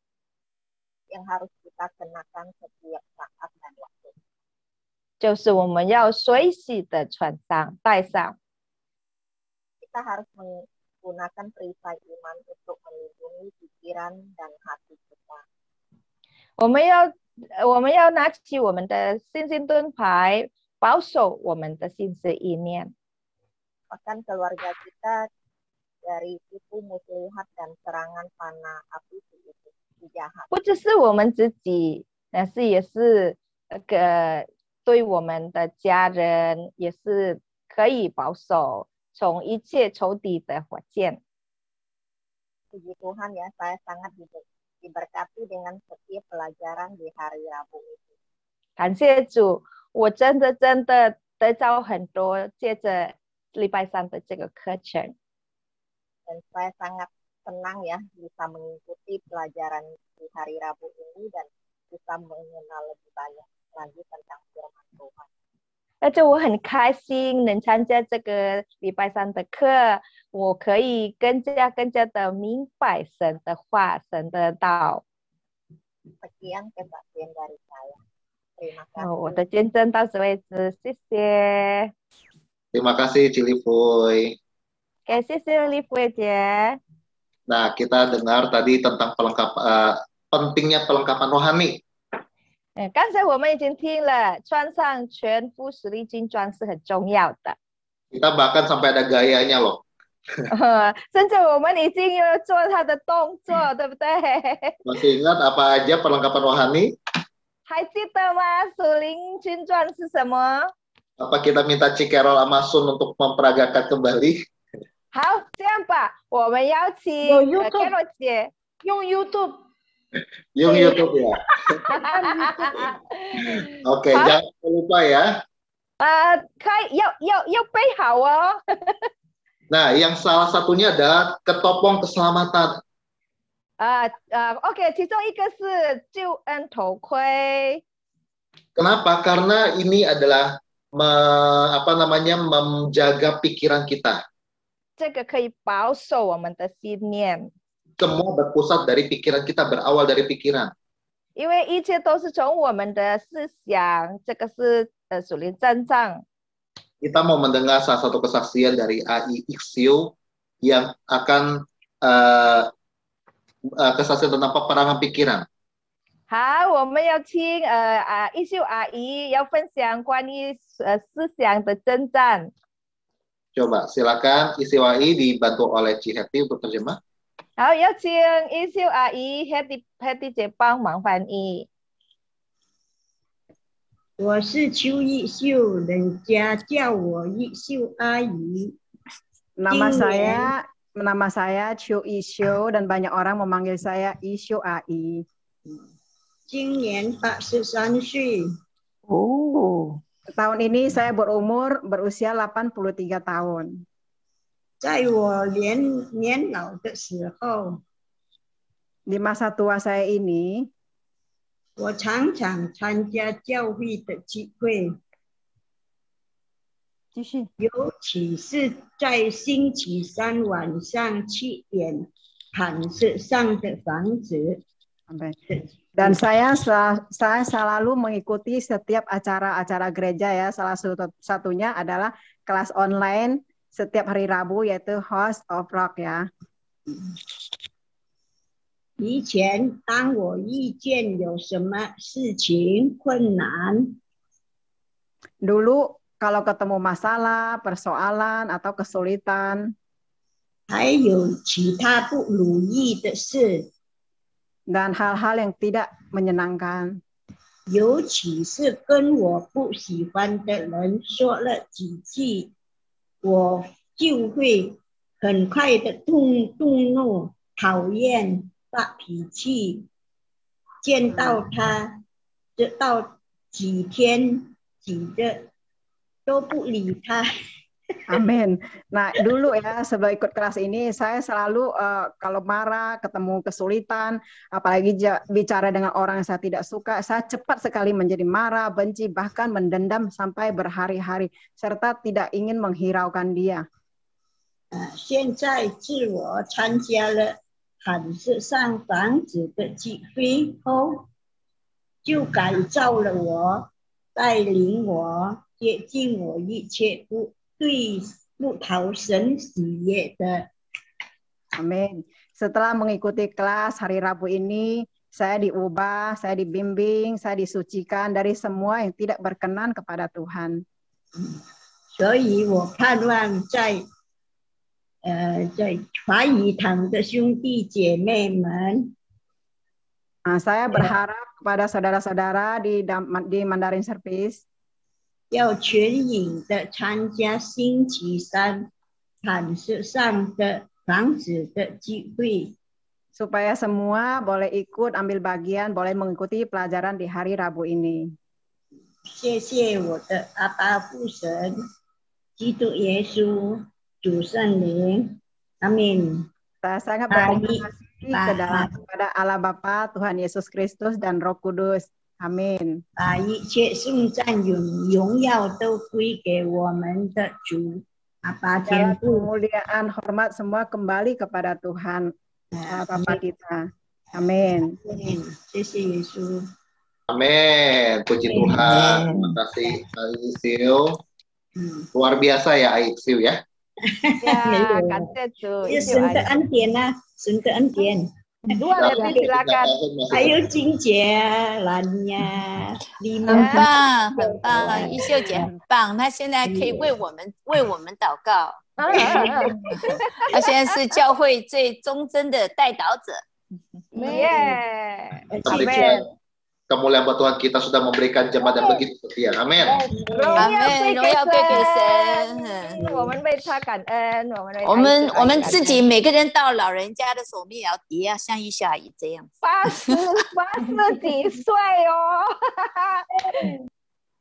yang harus kita kenakan setiap saat dan waktu. 就是我们要随时的穿上、戴上。 Kita harus menggunakan perisai iman untuk melindungi pikiran dan hati kita. 我们要拿起我们的信心盾牌，保守我们的心思意念。 Bahkan keluarga kita dari tipu muslihat dan serangan panah api jahat. 不只是我们自己，但是也是对我们的家人也是可以保守从一切仇敌的火箭。 Puji Tuhan ya, saya sangat diberkati dengan setiap pelajaran di hari Rabu itu. 感谢主，我真的得到很多，借着礼拜三的这个课程。 Dan saya sangat senang ya bisa mengikuti pelajaran di hari Rabu ini dan bisa mengenal lebih banyak lagi tentang firman Tuhan. 而且我很开心能参加这个礼拜三的课，我可以更加的明白神的话，神的道。 Sekian kesaksian dari saya. Terima kasih. 我的见证到此为止，谢谢。 Terima kasih Cilifoy. 感谢丽慧姐。 Nah, kita dengar tadi tentang pentingnya pelengkapan rohani. 刚才我们已经听了，穿上全副实力军装是很重要的。 Kita bahkan sampai ada gayanya loh. 甚至我们已经有做他的动作，对不对？ Masih ingat apa aja perlengkapan rohani? 还记得吗？属灵军装是什么？ Apa kita minta Cikerol sama Sun untuk memperagakan kembali? 好，这样吧，我们邀请 Carol 姐用 YouTube。 Yung YouTube ya. Oke, jangan lupa ya. 要背好哦。 Nah, yang salah satunya adalah ketopong keselamatan. OK， 其中一个是救恩头盔。 Kenapa? Karena ini adalah menjaga pikiran kita. 这个可以保守我们的信念。 Semua berpusat dari pikiran kita, berawal dari pikiran. 因为一切都是从我们的思想，这个是属灵真正。 Kita mau mendengar salah satu kesaksian dari AI Ixiu yang akan kesaksian tentang peperangan pikiran. 好，我们要听一秀阿姨要分享关于思想的征战。 Coba silakan Ixiu AI dibantu oleh Ci Hetty untuk terjemah. 好，有请一秀阿姨 Hetty 姐帮忙翻译。 我是邱一秀，人家叫我一秀阿姨。 Nama saya Chu Isyo dan banyak orang memanggil saya Isyo AI. 今年83岁。 Oh. Tahun ini saya berusia 83 tahun. 在我年老的时候， di masa tua saya ini， 我常常参加教会的聚会， 继续， 尤其是在星期三晚上7点磐石上的房子。 Dan saya selalu mengikuti setiap acara-acara gereja ya. Salah satunya adalah kelas online setiap hari Rabu yaitu House of Rock ya. 以前当我遇见有什么事情困难， Dulu kalau ketemu masalah, persoalan atau kesulitan, 还有其他不如意的事， dan hal-hal yang tidak menyenangkan, 尤其是跟我不喜欢的人说了几句，我就会很快的动怒、讨厌、发脾气，见到他，直到几天几日都不理他。 Amin. Nah dulu ya sebelum ikut kelas ini saya selalu kalau marah, ketemu kesulitan, apalagi bicara dengan orang yang saya tidak suka, saya cepat sekali menjadi marah, benci, bahkan mendendam sampai berhari-hari, serta tidak ingin menghiraukan dia. 现在自我参加了磐石上房子的聚会后，就改造了我，带领我接近我一切不讨神喜悦的。 Amin. Setelah mengikuti kelas hari Rabu ini, saya diubah, saya dibimbing, saya disucikan dari semua yang tidak berkenan kepada Tuhan. 所以我盼望在华语堂的兄弟姐妹们， Saya berharap kepada saudara-saudara di Mandarin Service, 要全瘾的参加星期三坛上的长子的聚会。 supaya semua boleh ikut ambil bagian, boleh mengikuti pelajaran di hari Rabu ini. 谢谢我的阿爸父神，基督耶稣，主圣灵，阿门。 Saya sangat berterima kasih kepada Allah Bapa, Tuhan Yesus Kristus dan Roh Kudus. Amin. 把一切颂赞荣耀都归给我们的主阿爸天 Segala 父。 kemuliaan, hormat semua kembali kepada Tuhan Bapa kita. Amin. 谢谢耶稣。 Amin. Puji Tuhan. Terima kasih Aisyah. Luar biasa ya Aisyah ya. 呀，感谢主，是神的恩典呐，神的恩典。 Luar lebih silakan. Ayo Jingjie, Lanya, 很棒，很棒，一秀姐很棒，她现在可以为我们祷告。她现在是教会最忠贞的代祷者。Amin. Kemuliaan buat Tuhan, kita sudah memberikan jemaat yang begitu setia. Amin. Amin，荣耀归给神。我们为他感恩，我们自己每个人到老人家的时候，我们也要像玉秀阿姨这样。80几岁哦。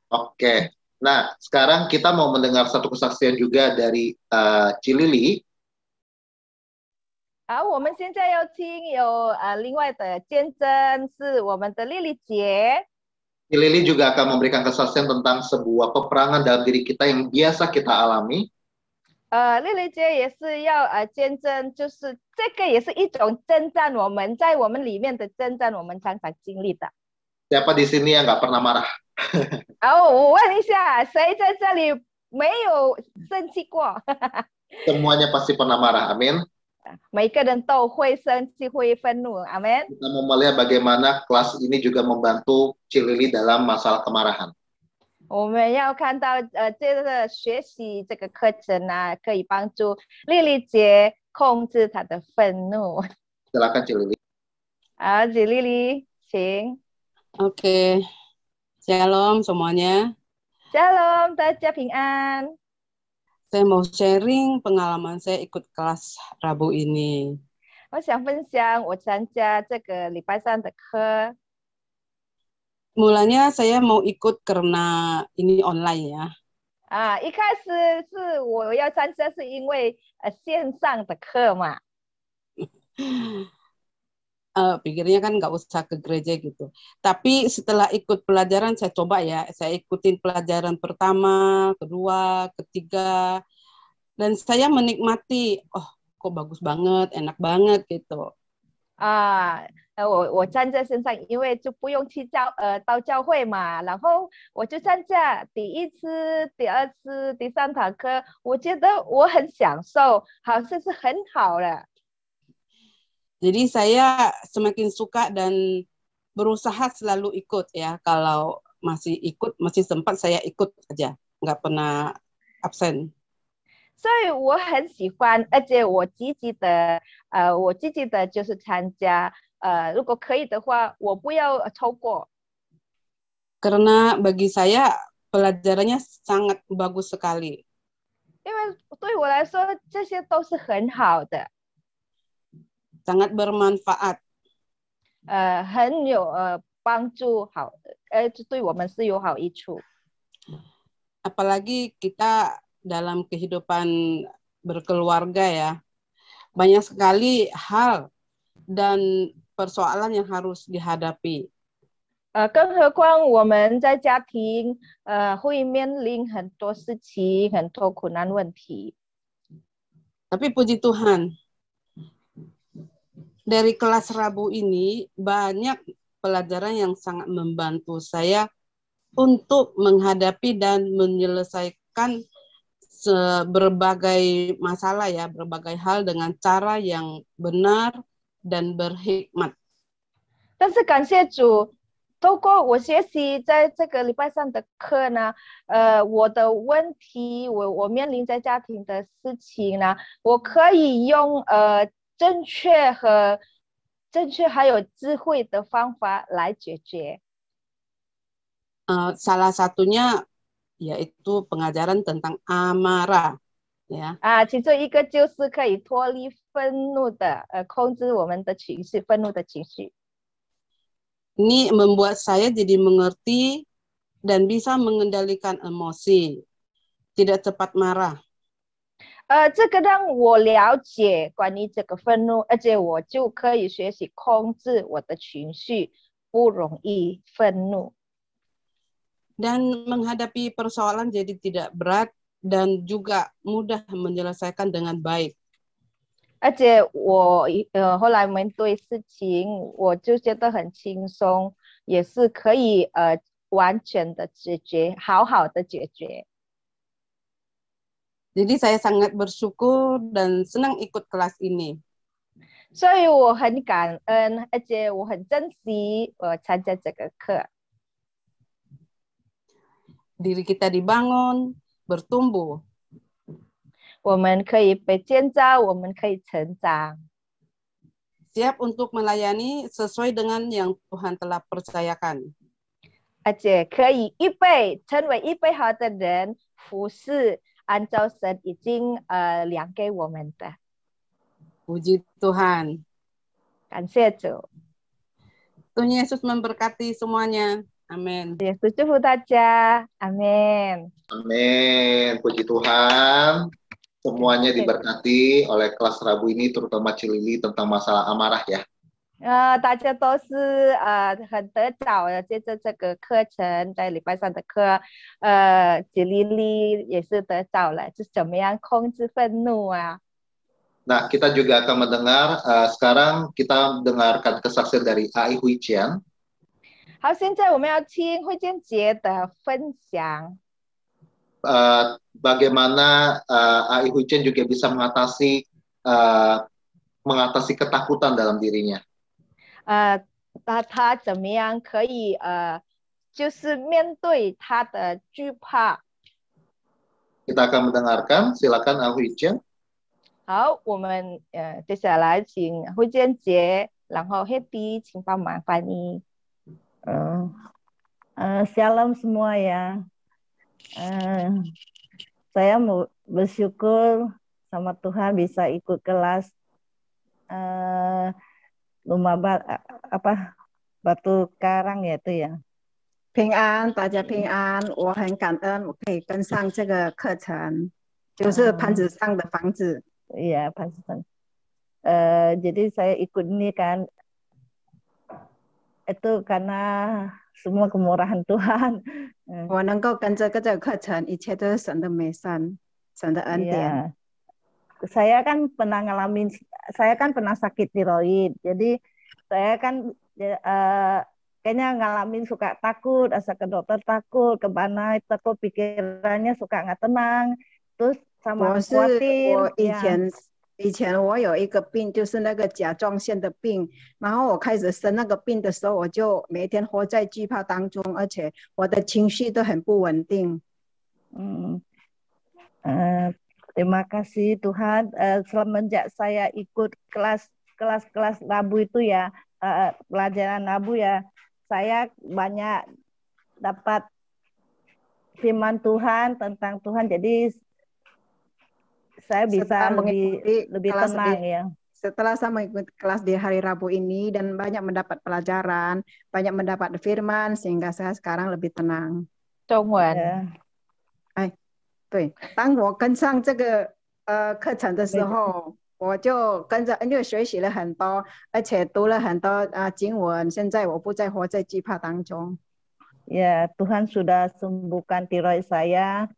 Oke. Nah, sekarang kita mau mendengar satu kesaksian juga dari Cilili. 我们现在要听有另外的见证是我们的丽丽姐。 Cilili juga akan memberikan kesaksian tentang sebuah peperangan dalam diri kita yang biasa kita alami. 丽丽姐也是要见证，就是这个也是一种征战，我们在我们里面的征战，我们常常经历的。 Siapa di sini yang nggak pernah marah? 我问一下，谁在这里没有生气过？ Semuanya pasti pernah marah. Amin. 每个人都会生气，会愤怒。阿门。 Kita mau melihat bagaimana kelas ini juga membantu Cilili dalam masalah kemarahan. 我们要看到这个学习这个课程啊，可以帮助丽丽姐控制她的愤怒。 Silakan Cilili. 好，姐丽丽，请。 Oke, Shalom semuanya. Shalom，大家平安。 Saya mau sharing pengalaman saya ikut kelas Rabu ini. 我想分享我参加这个礼拜三的课。 Mulanya saya mau ikut karena ini online ya. 一开始是我要参加，是因为线上的课嘛。 Pikirnya kan nggak usah ke gereja gitu. Tapi setelah ikut pelajaran saya coba ya, saya ikutin pelajaran pertama, kedua, ketiga, dan saya menikmati. Oh, kok bagus banget, enak banget gitu. 我参加线上，因为就不用去到教会嘛，然后我就参加第一次、第二次、第三堂课，我觉得我很享受，好像是很好了。 Jadi saya semakin suka dan berusaha selalu ikut ya. Kalau masih sempat saya ikut aja, nggak pernah absen. 所以我很喜欢，而且我积极的就是参加。如果可以的话，我不要超过。 Karena bagi saya pelajarannya sangat bagus sekali. 因为对我来说，这些都是很好的。 sangat bermanfaat. 很有帮助，好，对我们是有好益处。 Apalagi kita dalam kehidupan berkeluarga ya, banyak sekali hal dan persoalan yang harus dihadapi. 更何况我们在家庭会面临很多事情，很多困难问题。 Tapi puji Tuhan, dari kelas Rabu ini banyak pelajaran yang sangat membantu saya untuk menghadapi dan menyelesaikan berbagai masalah ya, berbagai hal dengan cara yang benar dan berhikmat. 但是感谢主，透过我学习在这个礼拜上的课呢，我的问题，我面临在家庭的事情呢，我可以用正确还有智慧的方法来解决。 Salah satunya yaitu pengajaran tentang amarah. Ya. 其中一个就是可以脱离愤怒的，控制我们的情绪，愤怒的情绪。 Ini membuat saya jadi mengerti dan bisa mengendalikan emosi, tidak cepat marah. 这个让我了解关于这个愤怒，而且我就可以学习控制我的情绪，不容易愤怒。 Dan menghadapi persoalan jadi tidak berat dan juga mudah menyelesaikan dengan baik. 而且我后来面对事情，我就觉得很轻松，也是可以完全的解决，好好的解决。 Jadi saya sangat bersyukur dan senang ikut kelas ini. 所以我很感恩，而且我很珍惜参加这个课。 Diri kita dibangun, bertumbuh. 我们可以被建造，我们可以成长。 Siap untuk melayani sesuai dengan yang Tuhan telah percayakan. 而且可以成为预备好的人，服侍按照神已经量给我们的。 Puji Tuhan. 感谢主。 Tuhan Yesus memberkati semuanya. Amin. Yesus 祝福大家。Amin. Amin. Puji Tuhan. Semuanya diberkati oleh kelas Rabu ini, terutama Cilili tentang masalah amarah ya. 大家都是很得着的，借着这个课程，在礼拜三的课，吉莉莉也是得着了，是怎么样控制愤怒啊？ Nah, kita juga akan mendengar, sekarang kita mendengarkan kesaksian dari Ai Hui Jian. 好，现在我们要听慧娟姐的分享。 Bagaimana Ai Hui Jian juga bisa mengatasi ketakutan dalam dirinya. 他怎么样可以就是面对他的惧怕？ Kita akan mendengarkan, silakan Ai Hui Jian. 好，我们接下来请慧娟姐，然后 Happy 请帮忙翻译。 Shalom semua ya. Saya bersyukur sama Tuhan bisa ikut kelas rumah batu karang ya itu ya. 平安，大家平安。我很感恩，我可以跟上这个课程，就是盘子上的房子。 Iya, Pak. Jadi saya ikut ini kan itu karena semua kemurahan Tuhan. 我能够跟着这个课程，一切都是神的美善，神的恩典。 Saya kan pernah sakit tiroid, jadi saya kan kayaknya ngalamin suka takut, asa ke dokter takut, ke mana takut pikirannya suka nggak tenang, terus sama khawatir. 以前我有一个病，就是那个甲状腺的病，然后我开始生那个病的时候，我就每天活在惧怕当中，而且我的情绪都很不稳定。 Terima kasih Tuhan, semenjak saya ikut kelas Rabu itu ya, pelajaran Rabu ya, saya banyak dapat firman Tuhan tentang Tuhan, jadi saya bisa lebih tenang ya. Setelah saya mengikuti kelas di hari Rabu ini dan banyak mendapat pelajaran, banyak mendapat firman, sehingga saya sekarang lebih tenang. 中文。 对，当我跟上这个课程的时候，我就跟着，因为学习了很多，而且读了很多经文，现在我不再活在惧怕当中。 Ya, Tuhan sudah sembuhkan tiroid saya.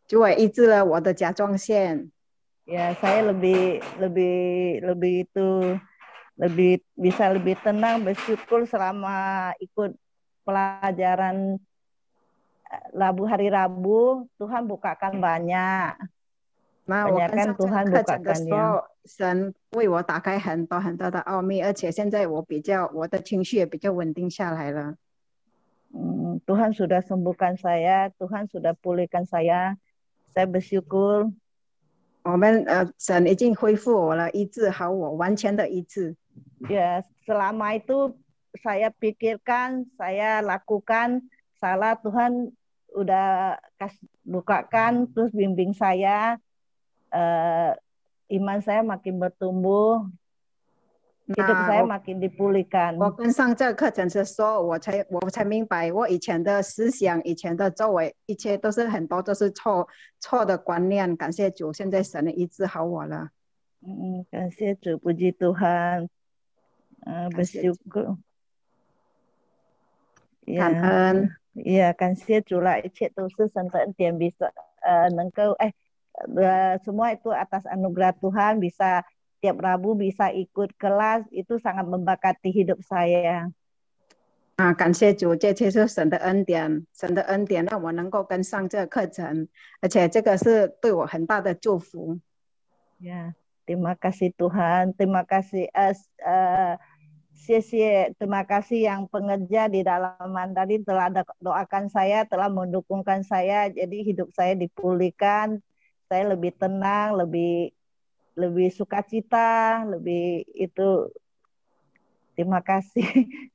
主也医治了我的甲状腺。 Ya, saya lebih bisa lebih tenang, bersyukur selama ikut pelajaran hari Rabu, Tuhan bukakan banyak. 那我跟上这个课程的时候，神为我打开很多很多的奥秘，而且现在我的情绪也比较稳定下来了。 Tuhan sudah sembuhkan saya, Tuhan sudah pulihkan saya bersyukur. 我们神已经恢复我了，医治好我，完全的医治。 Ya, selama itu saya pikirkan, saya lakukan salah, Tuhan udah bukakan, terus bimbing saya, iman saya makin bertumbuh, hidup saya makin dipulihkan. 我跟上这个课程的时候，我才明白，我以前的思想、以前的作为，一切都是很多都是错的观念。感谢主，现在神医治好我了。感谢主，puji Tuhan. Bersyukur. 感恩。Ya, 感谢主啦，一切都是神的恩典，bisa semua itu atas anugerah Tuhan, bisa tiap Rabu bisa ikut kelas, itu sangat memberkati hidup saya. 感谢主，这些是神的恩典，神的恩典让我能够跟上这个课程，而且这个是对我很大的祝福。Ya, terima kasih Tuhan, terima kasih, 谢谢, terima kasih yang pengerja di dalam Mandarin telah doakan saya, telah mendukungkan saya, jadi hidup saya dipulihkan, saya lebih tenang, lebih sukacita, lebih itu. Terima kasih.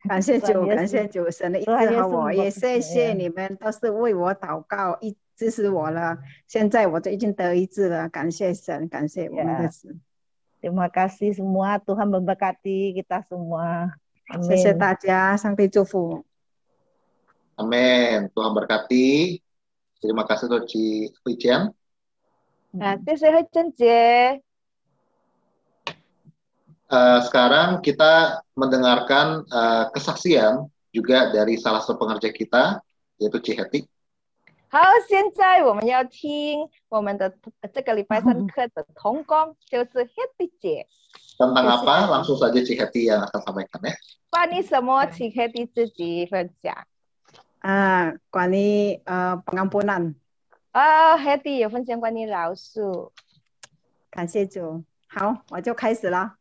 感谢主，感谢主，神的医治好我，也谢谢你们都是为我祷告，支持我了。现在我就已经得医治了，感谢神，感谢我们的神。Terima kasih semua, Tuhan memberkati kita semua. Amin. 谢谢大家，上帝祝福。Amin. Tuhan berkati. Terima kasih untuk Ci Huichen. Terima kasih. Sekarang kita mendengarkan kesaksian juga dari salah satu pengerja kita, yaitu Ci Hetty. 好，现在我们要听我们的这个礼拜三课的同工，就是 Hetty 姐。Tentang apa? Langsung saja Ci Hetty yang akan sampaikan ya. 关于什么，请 Hetty 自己分享。关于pengampunan。Hetty 有分享关于饶恕。感谢主。好，我就开始了。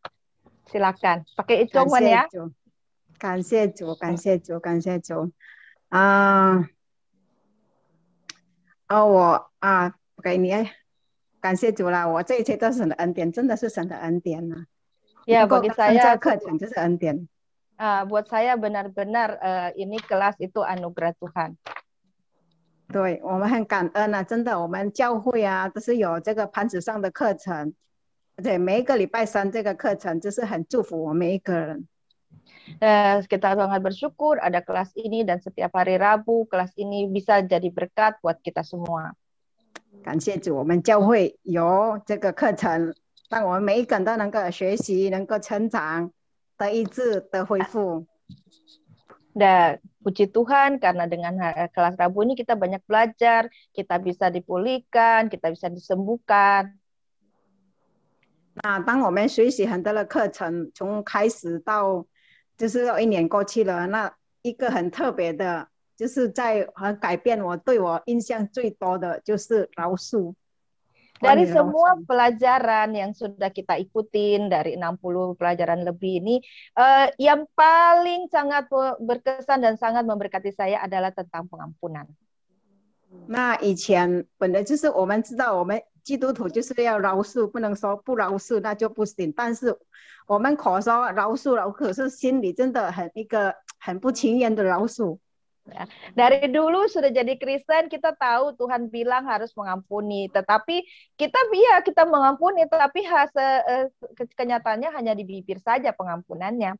Silakan pakai hitungan ya. 感谢主，感谢主，感谢主。给你，感谢主啦！我这一切都是神的恩典，真的是神的恩典呐。Ya, bagi saya 课程就是恩典。buat saya benar-benar ini kelas itu anugerah Tuhan。对，我们很感恩啊！真的，我们教会啊都是有这个磐石上的课程，而且每一个礼拜三这个课程就是很祝福我们每一个人。Kita sangat bersyukur ada kelas ini dan setiap hari Rabu kelas ini bisa jadi berkat buat kita semua. 感谢主，我们教会有这个课程，让我们每一个人都能够学习，能够成长，得医治，得恢复。Dan puji Tuhan karena dengan kelas Rabu ini kita banyak belajar, kita bisa dipulihkan, kita bisa disembuhkan. 那当我们学习很多的课程，从开始到就是1年过去了，那一个很特别的，就是在改变我对我印象最多的就是饶恕。Dari semua pelajaran yang sudah kita ikutin dari 60 pelajaran lebih ini, yang paling sangat berkesan dan sangat memberkati saya adalah tentang pengampunan. 那以前本来就是我们知道我们基督徒就是要饶恕，不能说不饶恕那就不行。但是我们口说饶恕了，可是心里真的很不情愿的饶恕。Dari dulu sudah jadi Kristen kita tahu Tuhan bilang harus mengampuni, tetapi kita mengampuni, tapi kenyataannya hanya di bibir saja pengampunannya.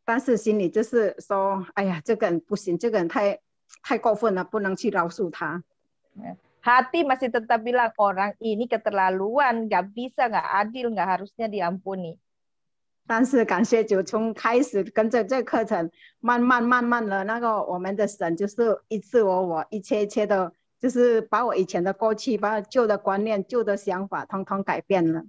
但是心里就是说，哎呀，这个人不行，这个人太过分了，不能去饶恕他。Hati masih tetap bilang orang ini keterlaluan, nggak bisa, nggak adil, nggak harusnya diampuni. 但是感谢主，从开始跟着这个课程，慢慢的，那个我们的神就是医治我一切的，就是把我以前的过去，把旧的观念、旧的想法，统统改变了。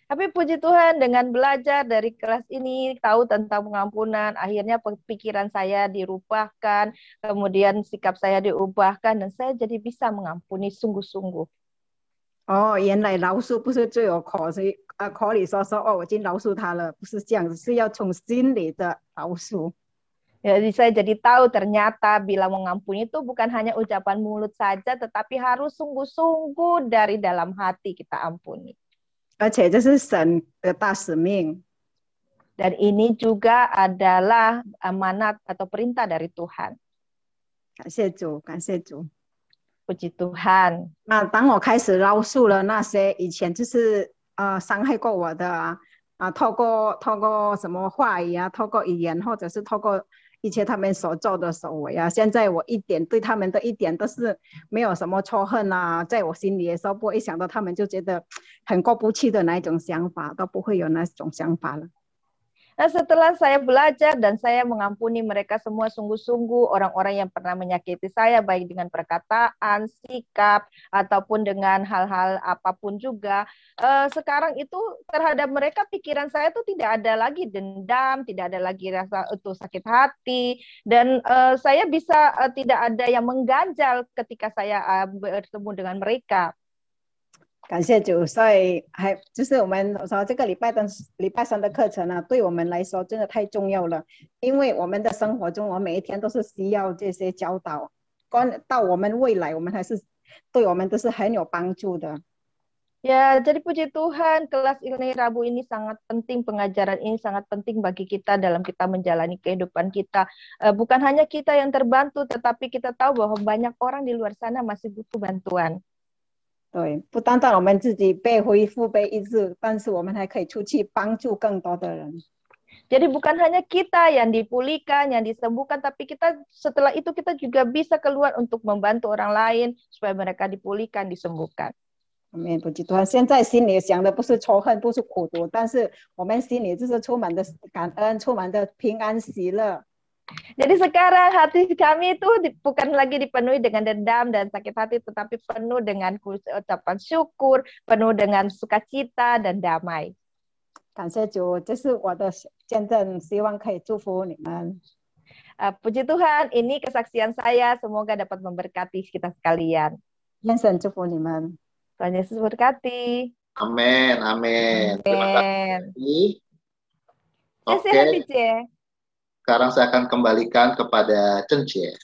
Tapi puji Tuhan dengan belajar dari kelas ini, tahu tentang pengampunan, akhirnya pikiran saya dirubahkan, kemudian sikap saya diubahkan, dan saya jadi bisa mengampuni sungguh-sungguh. 原来饶恕不是只有口里说我已经饶恕他了，不是这样子，是要从心里的饶恕。 Jadi saya jadi tahu ternyata bila mengampuni itu bukan hanya ucapan mulut saja, tetapi harus sungguh-sungguh dari dalam hati kita ampuni. 而且这是神的大使命。 Dan ini juga adalah amanat atau perintah dari Tuhan. 感谢主，感谢主。Puji Tuhan。那当我开始饶恕了那些以前就是伤害过我的透过什么话语啊，透过语言，或者是透过一切他们所做的所为啊，现在我一点对他们的一点都是没有什么仇恨啊，在我心里的时候，不会一想到他们就觉得很过不去的那一种想法，都不会有那种想法了。Nah, setelah saya belajar dan saya mengampuni mereka semua sungguh-sungguh, orang-orang yang pernah menyakiti saya, baik dengan perkataan, sikap, ataupun dengan hal-hal apapun juga, sekarang itu terhadap mereka pikiran saya tuh tidak ada lagi dendam, tidak ada lagi rasa itu sakit hati, dan saya bisa tidak ada yang mengganjal ketika saya bertemu dengan mereka. 感谢主，所以就是我们说这个礼拜三的课程对我们来说真的太重要了，因为我们的生活中，我们每一天都是需要这些教导，到我们未来，我们还是对我们都是很有帮助的。Ya, jadi puji Tuhan, kelas ini Rabu ini sangat penting, pengajaran ini sangat penting bagi kita dalam kita menjalani kehidupan kita. Bukan hanya kita yang terbantu, tetapi kita tahu bahwa banyak orang di luar sana masih butuh bantuan. 对，不单单我们自己被恢复、被医治，但是我们还可以出去帮助更多的人。Jadi bukan hanya kita yang dipulihkan, yang disembuhkan, tapi kita setelah itu kita juga bisa keluar untuk membantu orang lain supaya mereka dipulihkan, disembuhkan. 阿们，不基督，现在心里想的不是仇恨，不是苦毒，但是我们心里就是充满的感恩，充满的平安喜乐。 Jadi sekarang hati kami itu bukan lagi dipenuhi dengan dendam dan sakit hati, tetapi penuh dengan ucapan syukur, penuh dengan sukacita dan damai. 感谢主，这是我的见证，希望可以祝福你们。Puji Tuhan, ini kesaksian saya, semoga dapat memberkati kita sekalian. 愿神祝福你们。 Tuhan Yesus berkati. Amin, amin. Terima kasih. Oke. Sekarang saya akan kembalikan kepada Chen Jie.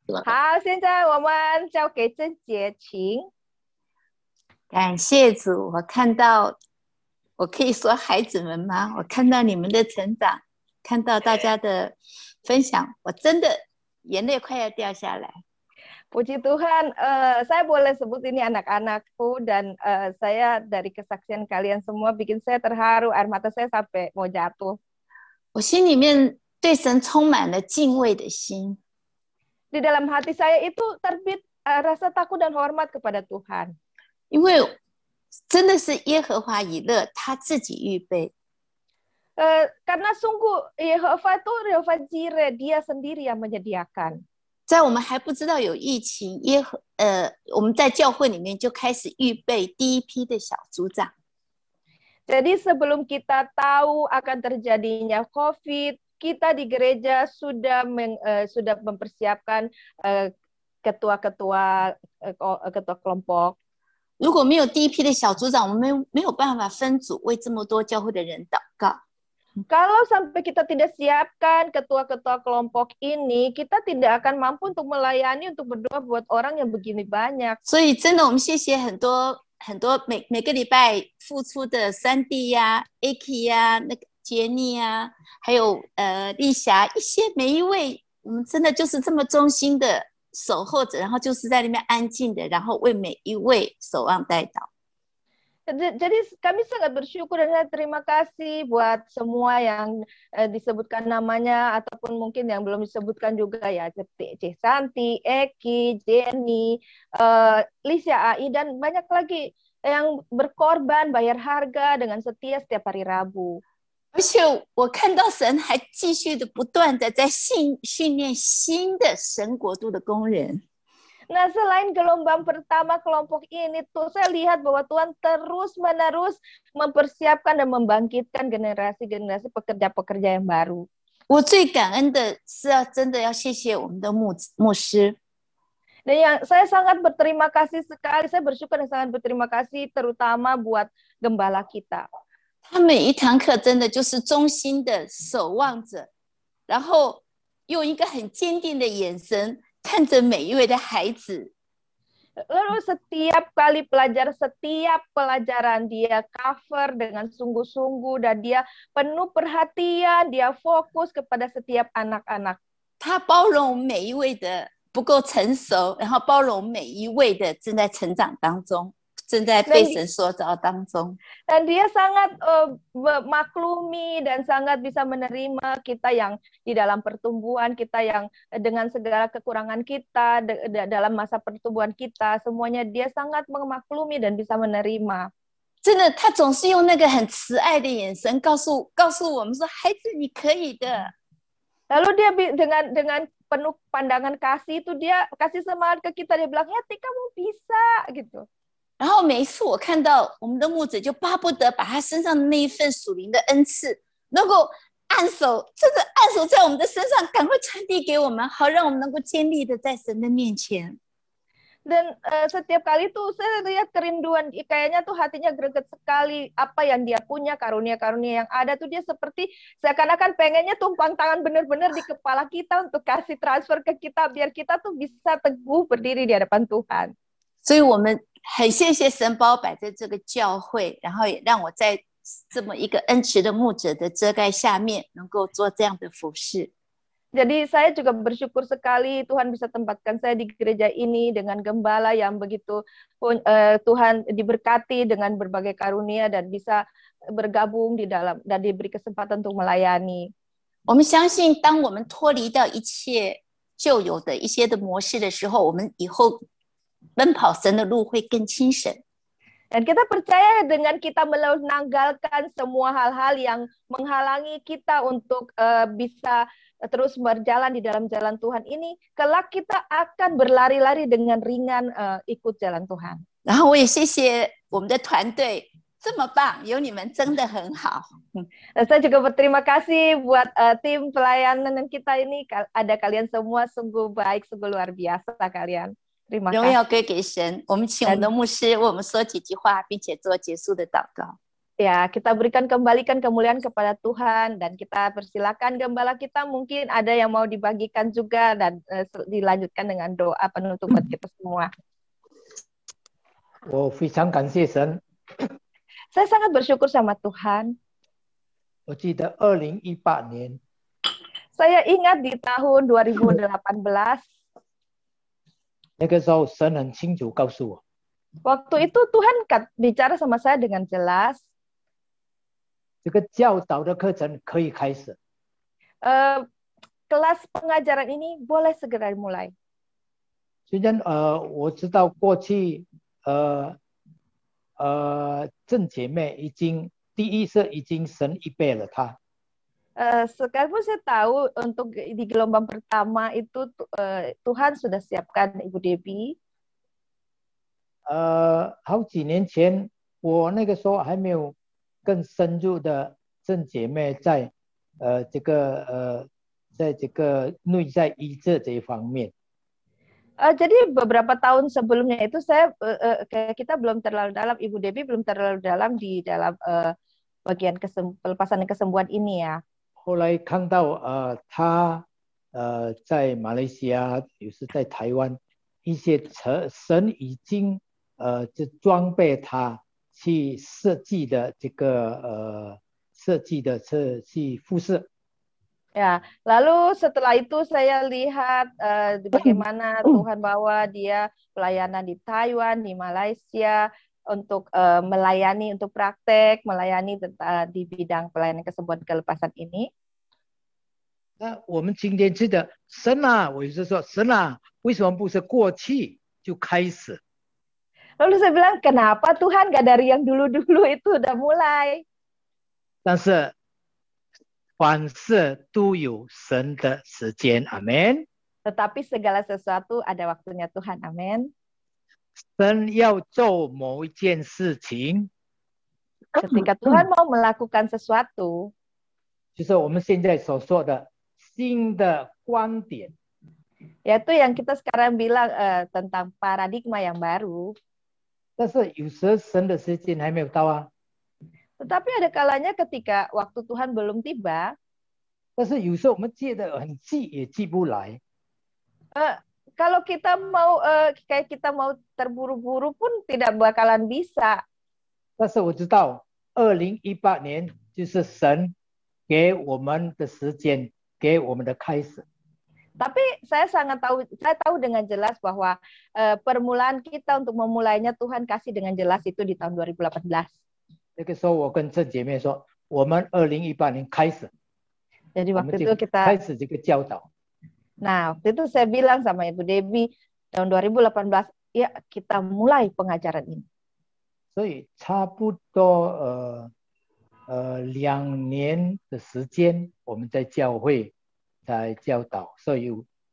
Silakan. 好，现在我们交给郑杰，请。感谢主，我看到，我可以说孩子们吗？我看到你们的成长，看到大家的分享，我真的眼泪快要掉下来。 Puji Tuhan, saya boleh sebut ini anak-anakku dan saya dari kesaksian kalian semua bikin saya terharu, air mata saya sampai mau jatuh. 我心里面对神充满了敬畏的心。 Di dalam hati saya itu terbit rasa takut dan hormat kepada Tuhan. 因为真的是耶和华以勒他自己预备。 Karena sungguh Yehova itu Yehova Jireh, dia sendiri yang menyediakan. 在我们还不知道有疫情，我们在教会里面就开始预备第一批的小组长。 Jadi sebelum kita tahu akan terjadinya COVID, kita di gereja sudah mempersiapkan ketua-ketua kelompok. 如果没有第一批的小组长，我们没有办法分组为这么多教会的人祷告。 Kalau sampai kita tidak siapkan ketua-ketua kelompok ini, kita tidak akan mampu untuk melayani, untuk berdoa buat orang yang begini banyak. 所以真的，我们谢谢很多每个礼拜付出的3弟呀、Aki 呀、那个杰尼呀，还有丽霞，每一位，我们真的就是这么忠心的守候着，然后就是在那边安静的，然后为每一位守望代祷。 Jadi kami sangat bersyukur dan saya terima kasih buat semua yang disebutkan namanya ataupun mungkin yang belum disebutkan juga ya, seperti Santi, Eki, Jenny, Lisha, Ai dan banyak lagi yang berkorban bayar harga dengan setia setiap hari Rabu. 而且我看到神还继续的不断的在训练新的神国度的工人。 Nah, selain gelombang pertama kelompok ini tuh saya lihat bahwa Tuhan terus-menerus mempersiapkan dan membangkitkan generasi-generasi pekerja-pekerja yang baru. 我最感恩的是真的要谢谢我们的牧师。 Dan yang saya sangat berterima kasih sekali, saya bersyukur dan sangat berterima kasih terutama buat gembala kita. 他每一堂课真的就是忠心的守望着，然后用一个很坚定的眼神。 看着每一位的孩子， Lalu setiap kali setiap pelajaran dia cover dengan sungguh-sungguh dan dia penuh perhatian, dia fokus kepada setiap anak-anak. 他包容每一位的不够成熟，然后包容每一位的正在成长当中，正在被神所造当中。Dan dia sangat maklumi dan sangat bisa menerima kita yang di dalam pertumbuhan, kita yang dengan segala kekurangan kita dalam masa pertumbuhan kita, semuanya dia sangat memaklumi dan bisa menerima. 真的，他总是用那个很慈爱的眼神告诉我们说：“孩子，你可以的。” Lalu dia dengan penuh pandangan kasih itu dia kasih semangat ke kita, dia bilang, "Hati, kamu bisa," gitu. 然后每一次我看到我们的牧者，就巴不得把他身上的那一份属灵的恩赐，能够按手在我们的身上，赶快传递给我们，好让我们能够坚立的在神的面前。Dan setiap kali tuh saya lihat kerinduan, kayaknya tuh hatinya greget sekali apa yang dia punya, karunia-karunia yang ada tuh dia seperti seakan-akan pengennya tumpang tangan benar-benar di kepala kita untuk kasih transfer ke kita biar kita tuh bisa teguh berdiri di hadapan Tuhan. 所以我们很谢谢神把我摆在这个教会，然后也让我在这么一个恩慈的牧者的遮盖下面，能够做这样的服事。Jadi saya juga bersyukur sekali Tuhan bisa tempatkan saya di gereja ini dengan gembala yang begitu Tuhan diberkati dengan berbagai karunia dan bisa bergabung di dalam dan diberi kesempatan untuk melayani. 我们相信，当我们脱离到一切旧有的一些的模式的时候，我们以后奔跑神的路会更轻省。Dan kita percaya dengan kita menanggalkan semua hal-hal yang menghalangi kita untuk bisa terus berjalan di dalam jalan Tuhan ini, kelak kita akan berlari-lari dengan ringan ikut jalan Tuhan. 然后我也谢谢我们的团队这么棒，有你们真的很好。Saya juga berterima kasih buat tim pelayanan kita ini, ada kalian semua sungguh baik, sungguh luar biasa kalian. Terima kasih. 荣耀归给神。我们请我们的牧师为我们说几句话，并且做结束的祷告。Ya, kita kembalikan kemuliaan kepada Tuhan dan kita persilakan gembala kita mungkin ada yang mau dibagikan juga dan dilanjutkan dengan doa penutup buat kita semua. 我非常感谢神。Saya sangat bersyukur sama Tuhan. 我记得2018年。Saya ingat di tahun 2018. 那个时候神很清楚告诉我。Waktu itu Tuhan bicara sama saya dengan jelas. 这个教导的课程可以开始。Kelas pengajaran ini boleh segera dimulai. 虽然我知道过去郑姐妹已经第一是已经神预备了她。Sekalipun saya tahu untuk di gelombang pertama itu Tuhan sudah siapkan Ibu Debbie. 好几年前，我那个时候还没有更深入的郑姐妹在这个内在医治这一方面。Jadi beberapa tahun sebelumnya itu kita belum terlalu dalam, Ibu Debbie belum terlalu dalam di dalam bagian pelepasan dan kesembuhan ini ya. 后来看到他在马来西亚，也是在台湾，一些神已经就装备他去设计的去服侍。Ya, lalu setelah itu saya lihat bagaimana Tuhan bawa dia pelayanan di Taiwan, di Malaysia untuk melayani, untuk praktek, melayani di bidang pelayanan kesembuhan kelepasan ini. 那我们今天记得神啊，我就说神啊，为什么不是过去就开始？ Lalu saya bilang, kenapa Tuhan gak dari yang dulu-dulu itu udah mulai? 但是凡事都有神的时间，阿门。 Tetapi segala sesuatu ada waktunya Tuhan, amin. 神要做某一件事情， Ketika Tuhan mau melakukan sesuatu, 就是我们现在所说的新的观点， yaitu yang kita sekarang bilang tentang paradigma yang baru. 但是有时神的时间还没有到啊。 Tetapi ada kalanya ketika waktu Tuhan belum tiba. 但是有时候我们记得很记也记不来。 Kalau kita mau kayak kita mau terburu-buru pun tidak bakalan bisa. 但是我知道2018年就是神给我们的时间，给我们的开始。Tapi saya tahu dengan jelas bahwa permulaan kita untuk memulainya Tuhan kasih dengan jelas itu di tahun 2018. 那个时候我跟郑姐妹说，我们2018年开始， Jadi 我们 waktu 就 itu kita 开始这个教导。 Nah, waktu itu saya bilang sama Ibu Debbie tahun 2018, ya kita mulai pengajaran ini. 所以差不多2年的时间，我们在教会在教导，所以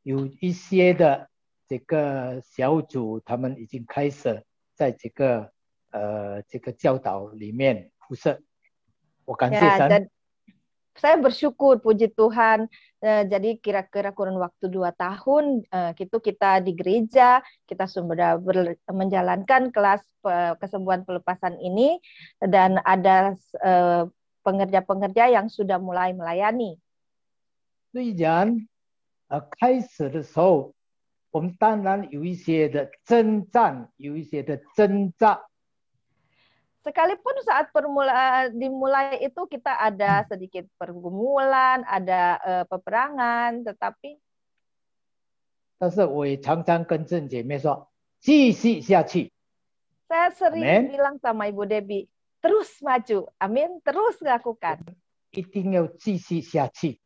有一些的这个小组，他们已经开始在这个教导里面铺设。我感谢神。 Saya bersyukur, puji Tuhan. Jadi kira-kira kurun waktu 2 tahun itu kita di gereja, kita sudah menjalankan kelas kesembuhan pelepasan ini, dan ada pengerja-pengerja yang sudah mulai melayani. 虽然开始的时候，我们当然有一些的征战，有一些的挣扎。 Sekalipun saat dimulai itu kita ada sedikit pergumulan, ada peperangan, tetapi 但是我也常常跟郑姐妹说，继续下去。 Saya sering bilang sama Ibu Debbie, terus maju, amin, terus lakukan. 一定要继续下去。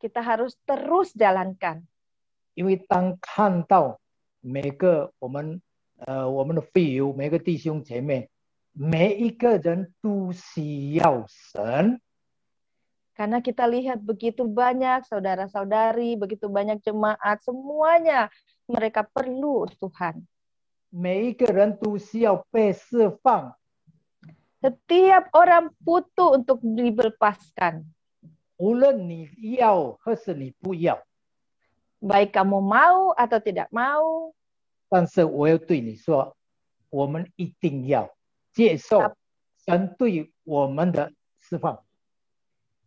Kita harus terus jalankan. 因为当看到每个我们的会友，每个弟兄姐妹。 每一个人都需要神。 Karena kita lihat begitu banyak saudara-saudari, begitu banyak jemaat, semuanya mereka perlu Tuhan. 每一个人都需要被释放。 Setiap orang butuh untuk dilepaskan. 无论你要或是你不要。 Baik kamu mau atau tidak mau. 但是我要对你说，我们一定要。 接受神对我们的释放。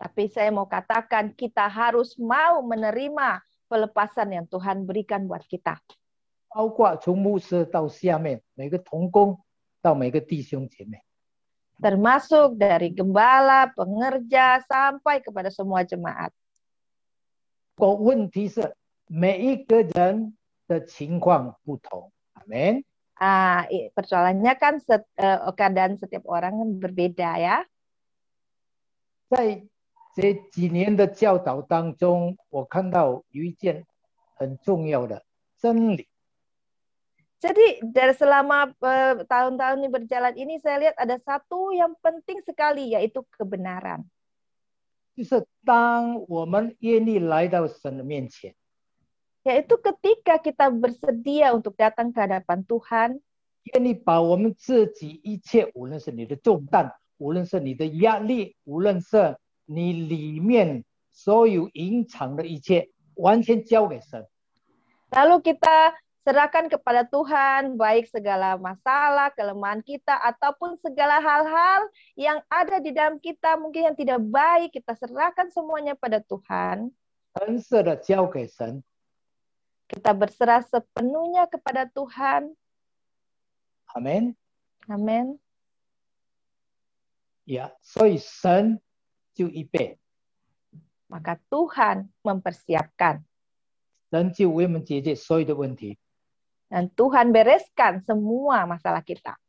Tapi saya mau katakan kita harus mau menerima pelepasan yang Tuhan berikan buat kita. 包括从牧师到下面每个同工到每个弟兄姐妹。 Termasuk dari gembala, pengerja sampai kepada semua jemaat. 问题是每一个人的情况不同。阿门。 Persoalannya kan keadaan setiap orang kan berbeda ya. 在这几年的教导当中，我看到有一件很重要的真理。 Jadi dari selama tahun-tahun ini berjalan ini saya lihat ada satu yang penting sekali yaitu kebenaran. 就是当我们愿意来到神的面前。 Yaitu ketika kita bersedia untuk datang ke hadapan Tuhan, 愿意把我们自己一切，无论是你的重担，无论是你的压力，无论是你里面所有隐藏的一切，完全交给神。 Lalu kita serahkan kepada Tuhan, baik segala masalah, kelemahan kita, ataupun segala hal-hal yang ada di dalam kita, mungkin yang tidak baik, kita serahkan semuanya pada Tuhan. 诚实的交给神。 Kita berserah sepenuhnya kepada Tuhan. Amin. Amin. Ya, 所以神就预备。 Maka Tuhan mempersiapkan. 神就为我们解决所有的问题。 Dan Tuhan bereskan semua masalah kita.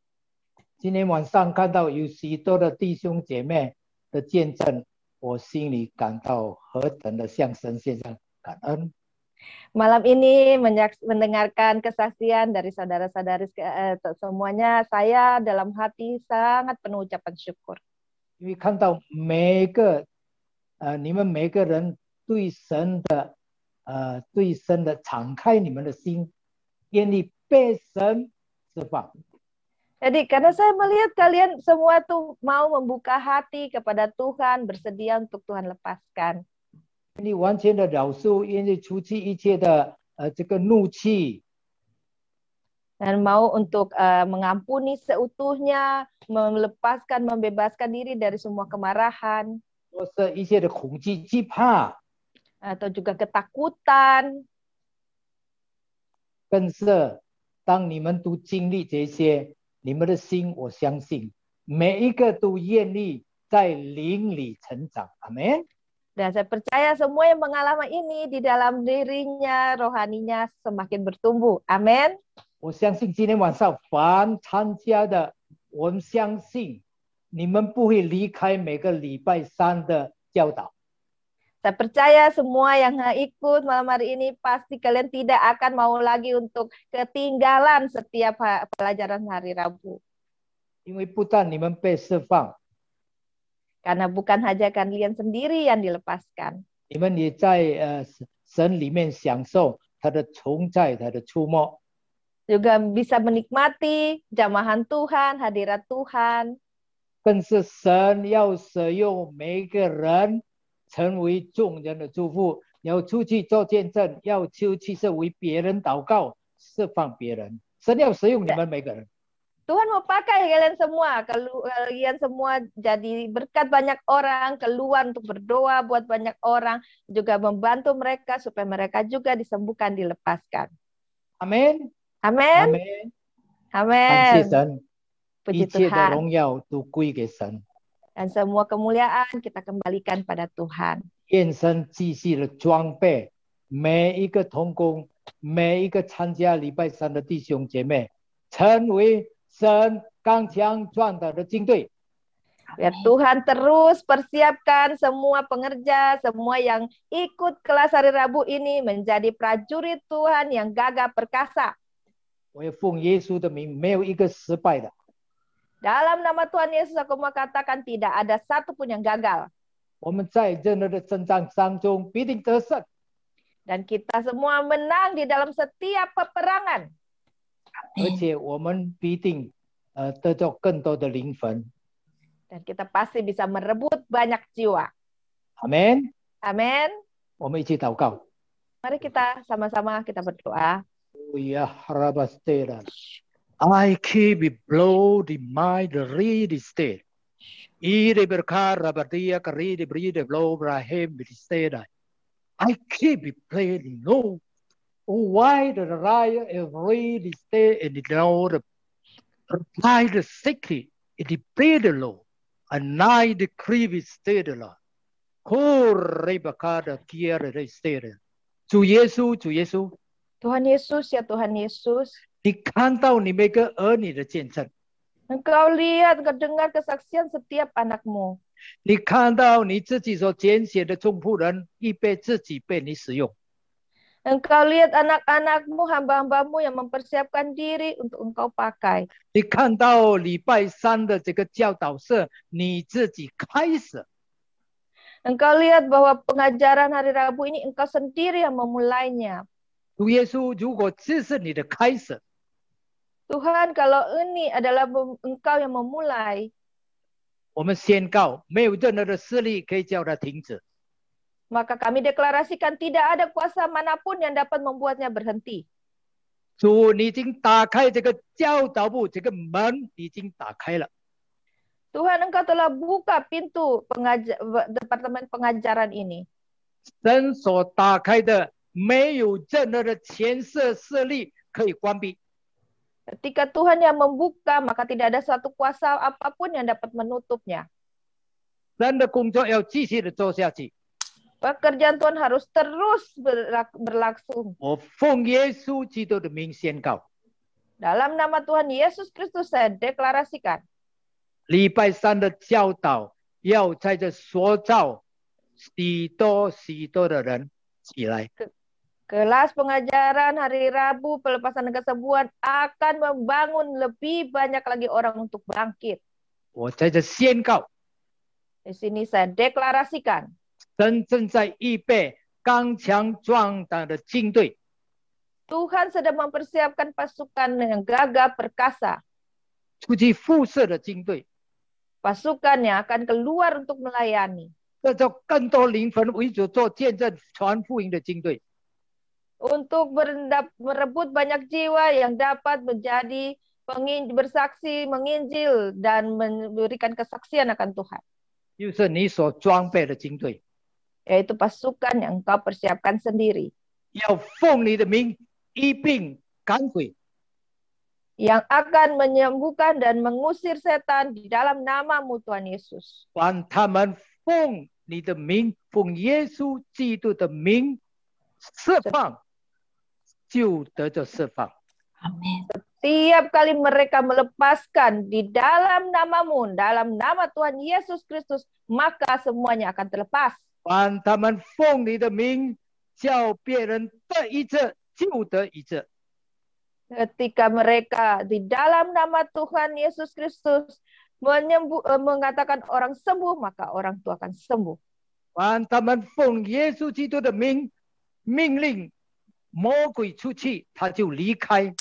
今天晚上看到有许多的弟兄姐妹的见证，我心里感到何等的向神献上感恩。 Malam ini mendengarkan kesaksian dari saudara-saudari semuanya, saya dalam hati sangat penuh ucapan syukur. 因为看到你们每个人对神的敞开你们的心，愿意被神释放。 Jadi karena saya melihat kalian semua tuh mau membuka hati kepada Tuhan, bersedia untuk Tuhan lepaskan. 你完全的饶恕，愿意除去一切的这个怒气， dan mau untuk mengampuni seutuhnya, melepaskan, membebaskan diri dari semua kemarahan, 或是一切的恐惧、惧怕， atau juga ketakutan. 更是当你们都经历这些，你们的心，我相信每一个都愿意在灵里成长。阿们。Dan saya percaya semua yang mengalami ini di dalam dirinya, rohaninya semakin bertumbuh. Amin. 我相信今天晚上凡参加的，我们相信你们不会离开每个礼拜三的教导。 Saya percaya semua yang ikut malam hari ini pasti kalian tidak akan mau lagi untuk ketinggalan setiap pelajaran hari Rabu. 因为不但你们被释放， Karena bukan saja kalian sendiri yang dilepaskan. 你们也在神里面享受他的同在，他的触摸。 Juga bisa menikmati jamahan Tuhan, hadirat Tuhan. 更是神要使用每一个人成为众人的祝福，要出去做见证，要出去是为别人祷告，释放别人。神要使用你们每个人。 Tuhan mau pakai kalian semua, kalian semua jadi berkat banyak orang, keluar untuk berdoa buat banyak orang, juga membantu mereka supaya mereka juga disembuhkan, dilepaskan. Amin. Amin. Amin. 感谢 Amin. 神， Puji 一切的 Tuhan. 荣耀都归给神。 Dan semua kemuliaan kita kembalikan pada Tuhan. 愿神继续的装备每一个同工，每一个参加礼拜三的弟兄姐妹，成为神刚强壮大的军队。 Biar Tuhan terus persiapkan semua pengerja, semua yang ikut kelas hari Rabu ini menjadi prajurit Tuhan yang gagah perkasa. 我要奉耶稣的名，没有一个失败的。 Dalam nama Tuhan Yesus aku mau katakan tidak ada satupun yang gagal. 我们在任何的征战当中必定得胜。 Dan kita semua menang di dalam setiap peperangan. 而且我们必定得到更多的灵魂。 Dan kita pasti bisa merebut banyak jiwa. Amin. Amin. 我们一起祷告。 Mari kita sama-sama kita berdoa. I keep it blow the mind read state. Ire berkara berdia karide bride blow brahem state. I keep it playing no. Why the raya read state and the Lord reply the secret in the bed low. And night the creepy state la. Kore bakada kiere state. 主耶稣，主耶稣， Tuhan Yesus, ya Tuhan Yesus. 你看到你每个儿女的见证， Engkau lihat, engkau dengar kesaksian setiap anakmu. 你看到你自己所拣选的众仆人预备自己被你使用， Engkau lihat anak-anakmu, hamba-hambamu yang mempersiapkan diri untuk engkau pakai. 你看到礼拜三的这个教导是你自己开始， Engkau lihat bahwa pengajaran hari Rabu ini engkau sendiri yang memulainya. 主耶稣，如果这是你的开始， Tuhan, kalau ini adalah engkau yang memulai, 我们宣告没有任何的势力可以叫它停止。 maka kami deklarasikan tidak ada kuasa manapun yang dapat membuatnya berhenti. 主，你已经打开这个教导部，这个门已经打开了。 Tuhan, engkau telah buka pintu departemen pengajaran ini. 神所打开的，没有任何的前设势力可以关闭。 Ketika Tuhan yang membuka, maka tidak ada suatu kuasa apapun yang dapat menutupnya. 神的工作要继续的做下去。 Pekerjaan Tuhan harus terus berlangsung. 我奉耶稣基督的名宣告， Dalam nama Tuhan Yesus Kristus saya deklarasikan. 礼拜三的教导要在这塑造许多的人起来。 Kelas pengajaran hari Rabu pelepasan dan kesembuhan akan membangun lebih banyak lagi orang untuk bangkit. 我在这宣告， Di sini saya deklarasikan. 神正在预备刚强壮大的军队， Tuhan sedang mempersiapkan pasukan yang gagah perkasa. 出去辐射的军队， Pasukan yang akan keluar untuk melayani. 这叫更多灵魂为主做见证传福音的军队。 Untuk merebut banyak jiwa yang dapat menjadi bersaksi, menginjil, dan memberikan kesaksian akan Tuhan. 就是你所装备的军队， Yaitu pasukan yang engkau persiapkan sendiri. 要奉你的名一并赶鬼， Yang akan menyembuhkan dan mengusir setan di dalam namamu Tuhan Yesus. 让他们奉你的名，奉耶稣基督的名释放，就得着释放。 Setiap kali mereka melepaskan di dalam namamu, dalam nama Tuhan Yesus Kristus, maka semuanya akan terlepas. 当他们奉你的名叫别人得医治，就得医治。 Ketika mereka di dalam nama Tuhan Yesus Kristus mengatakan orang sembuh, maka orang itu akan sembuh. 当他们奉耶稣基督的名命令魔鬼出去，他就离开。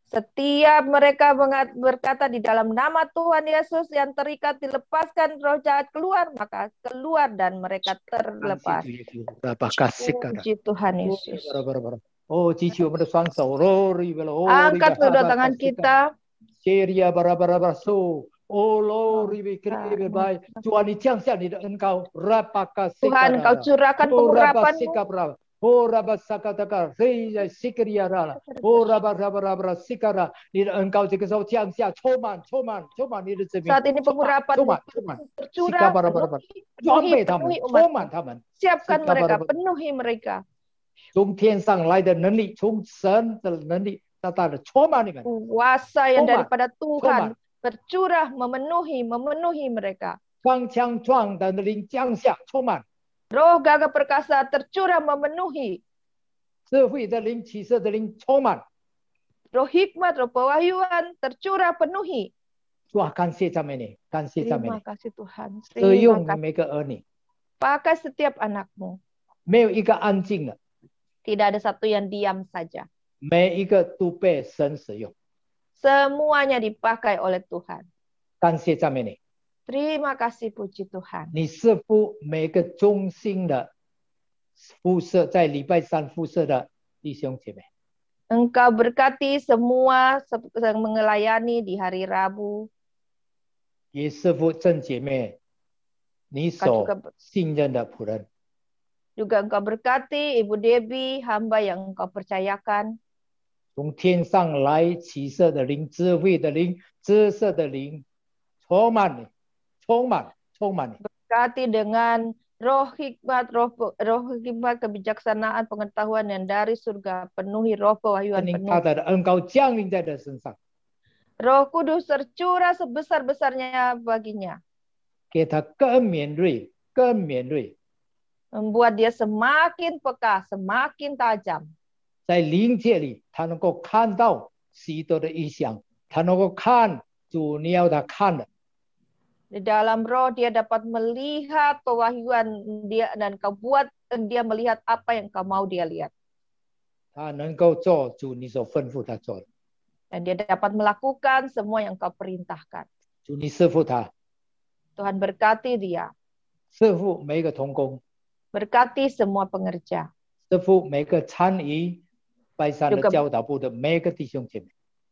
Setiap mereka berkata di dalam nama Tuhan Yesus yang terikat dilepaskan roh jahat keluar, maka keluar dan mereka terlepas. Puji Tuhan Yesus. Angkat kedua tangan kita. Tuhan, Engkau curahkan pengurapan-Mu. Ora basakataka reya sikriara ora barabara sikara di engkau jika降下充满你的子民 saat ini pengurapan tercurah siapkan mereka penuhi mereka 从天上来的能力从神的能力大大的充满你们 kuasa yang daripada Tuhan tercurah memenuhi mereka 刚强壮的灵降下充满 Roh gagah perkasa tercurah memenuhi. 智慧的灵、启示的灵充满。 Roh hikmat, roh pewahyuan tercurah penuhi. 主啊，感谢赞美你，感谢赞美你。 Terima kasih Tuhan. 使用你每个儿女。 Pakai setiap anakmu. 没有一个安静的。 Tidak ada satu yang diam saja. 每一个都被神使用。 Semuanya dipakai oleh Tuhan. 感谢赞美你。 Terima kasih puji Tuhan. 你似乎每个忠心的辐射在礼拜三辐射的弟兄姐妹。 Engkau berkati semua yang melayani di hari Rabu. 也师傅郑姐妹，你所信任的仆人。 Juga engkau berkati Ibu Debbie, hamba yang engkau percayakan. 从天上来启示的灵、智慧的灵、知识的灵，充满你。 充满。 Berkati dengan roh hikmat, roh hikmat, kebijaksanaan, pengetahuan yang dari surga, penuhi roh pewahyuan penuh. Roh Kudus tercurah sebesar-besarnya baginya. Membuat dia semakin peka, semakin tajam. 在灵界里，他能够看到许多的异象，他能够看主你要他看的。 Di dalam roh dia dapat melihat pewahyuan dia dan kau buat dia melihat apa yang kau mau dia lihat. Dan dia dapat melakukan semua yang kau perintahkan. Tuhan berkati dia. Berkati semua pengerja.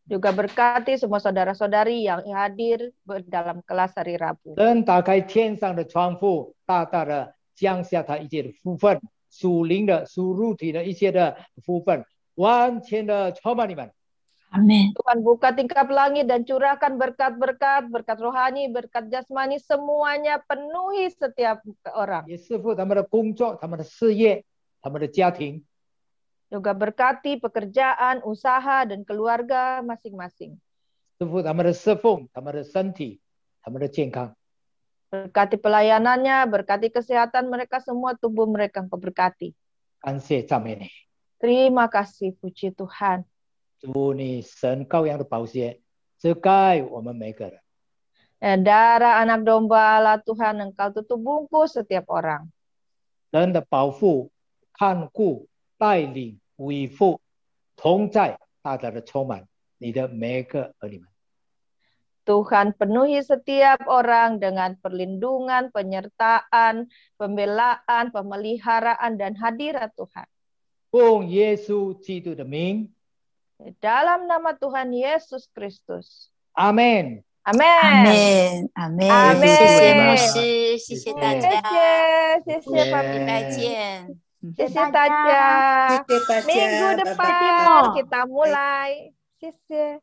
Juga berkati semua saudara-saudari yang hadir dalam kelas hari Rabu. 能打开天上的窗户，大大的降下他一切的福分，属灵的、属肉体的一切的福分，完全的充满你们。 Amin. Tuhan buka tingkap langit dan curahkan berkat-berkat, berkat rohani, berkat jasmani, semuanya penuhi setiap orang. 也师傅他们的工作、他们的事业、他们的家庭。 Juga berkati pekerjaan, usaha, dan keluarga masing-masing. Berkati pelayanannya, berkati kesehatan mereka semua, tubuh mereka engkau berkati. Terima kasih, puji Tuhan. Darah anak domba Allah Tuhan, engkau tutup bungkus setiap orang. 带领、维护、同在，大大的充满你的每一个儿女们。 Tuhan penuhi setiap orang dengan perlindungan, penyertaan, pembelaan, pemeliharaan, dan hadirat Tuhan. 奉耶稣基督的名。 Dalam nama Tuhan Yesus Kristus. Amin. Amin. Amin. Amin. 谢谢牧师，谢谢大家，谢谢，下礼拜见。 谢谢大家， minggu depan kita mulai. 谢谢。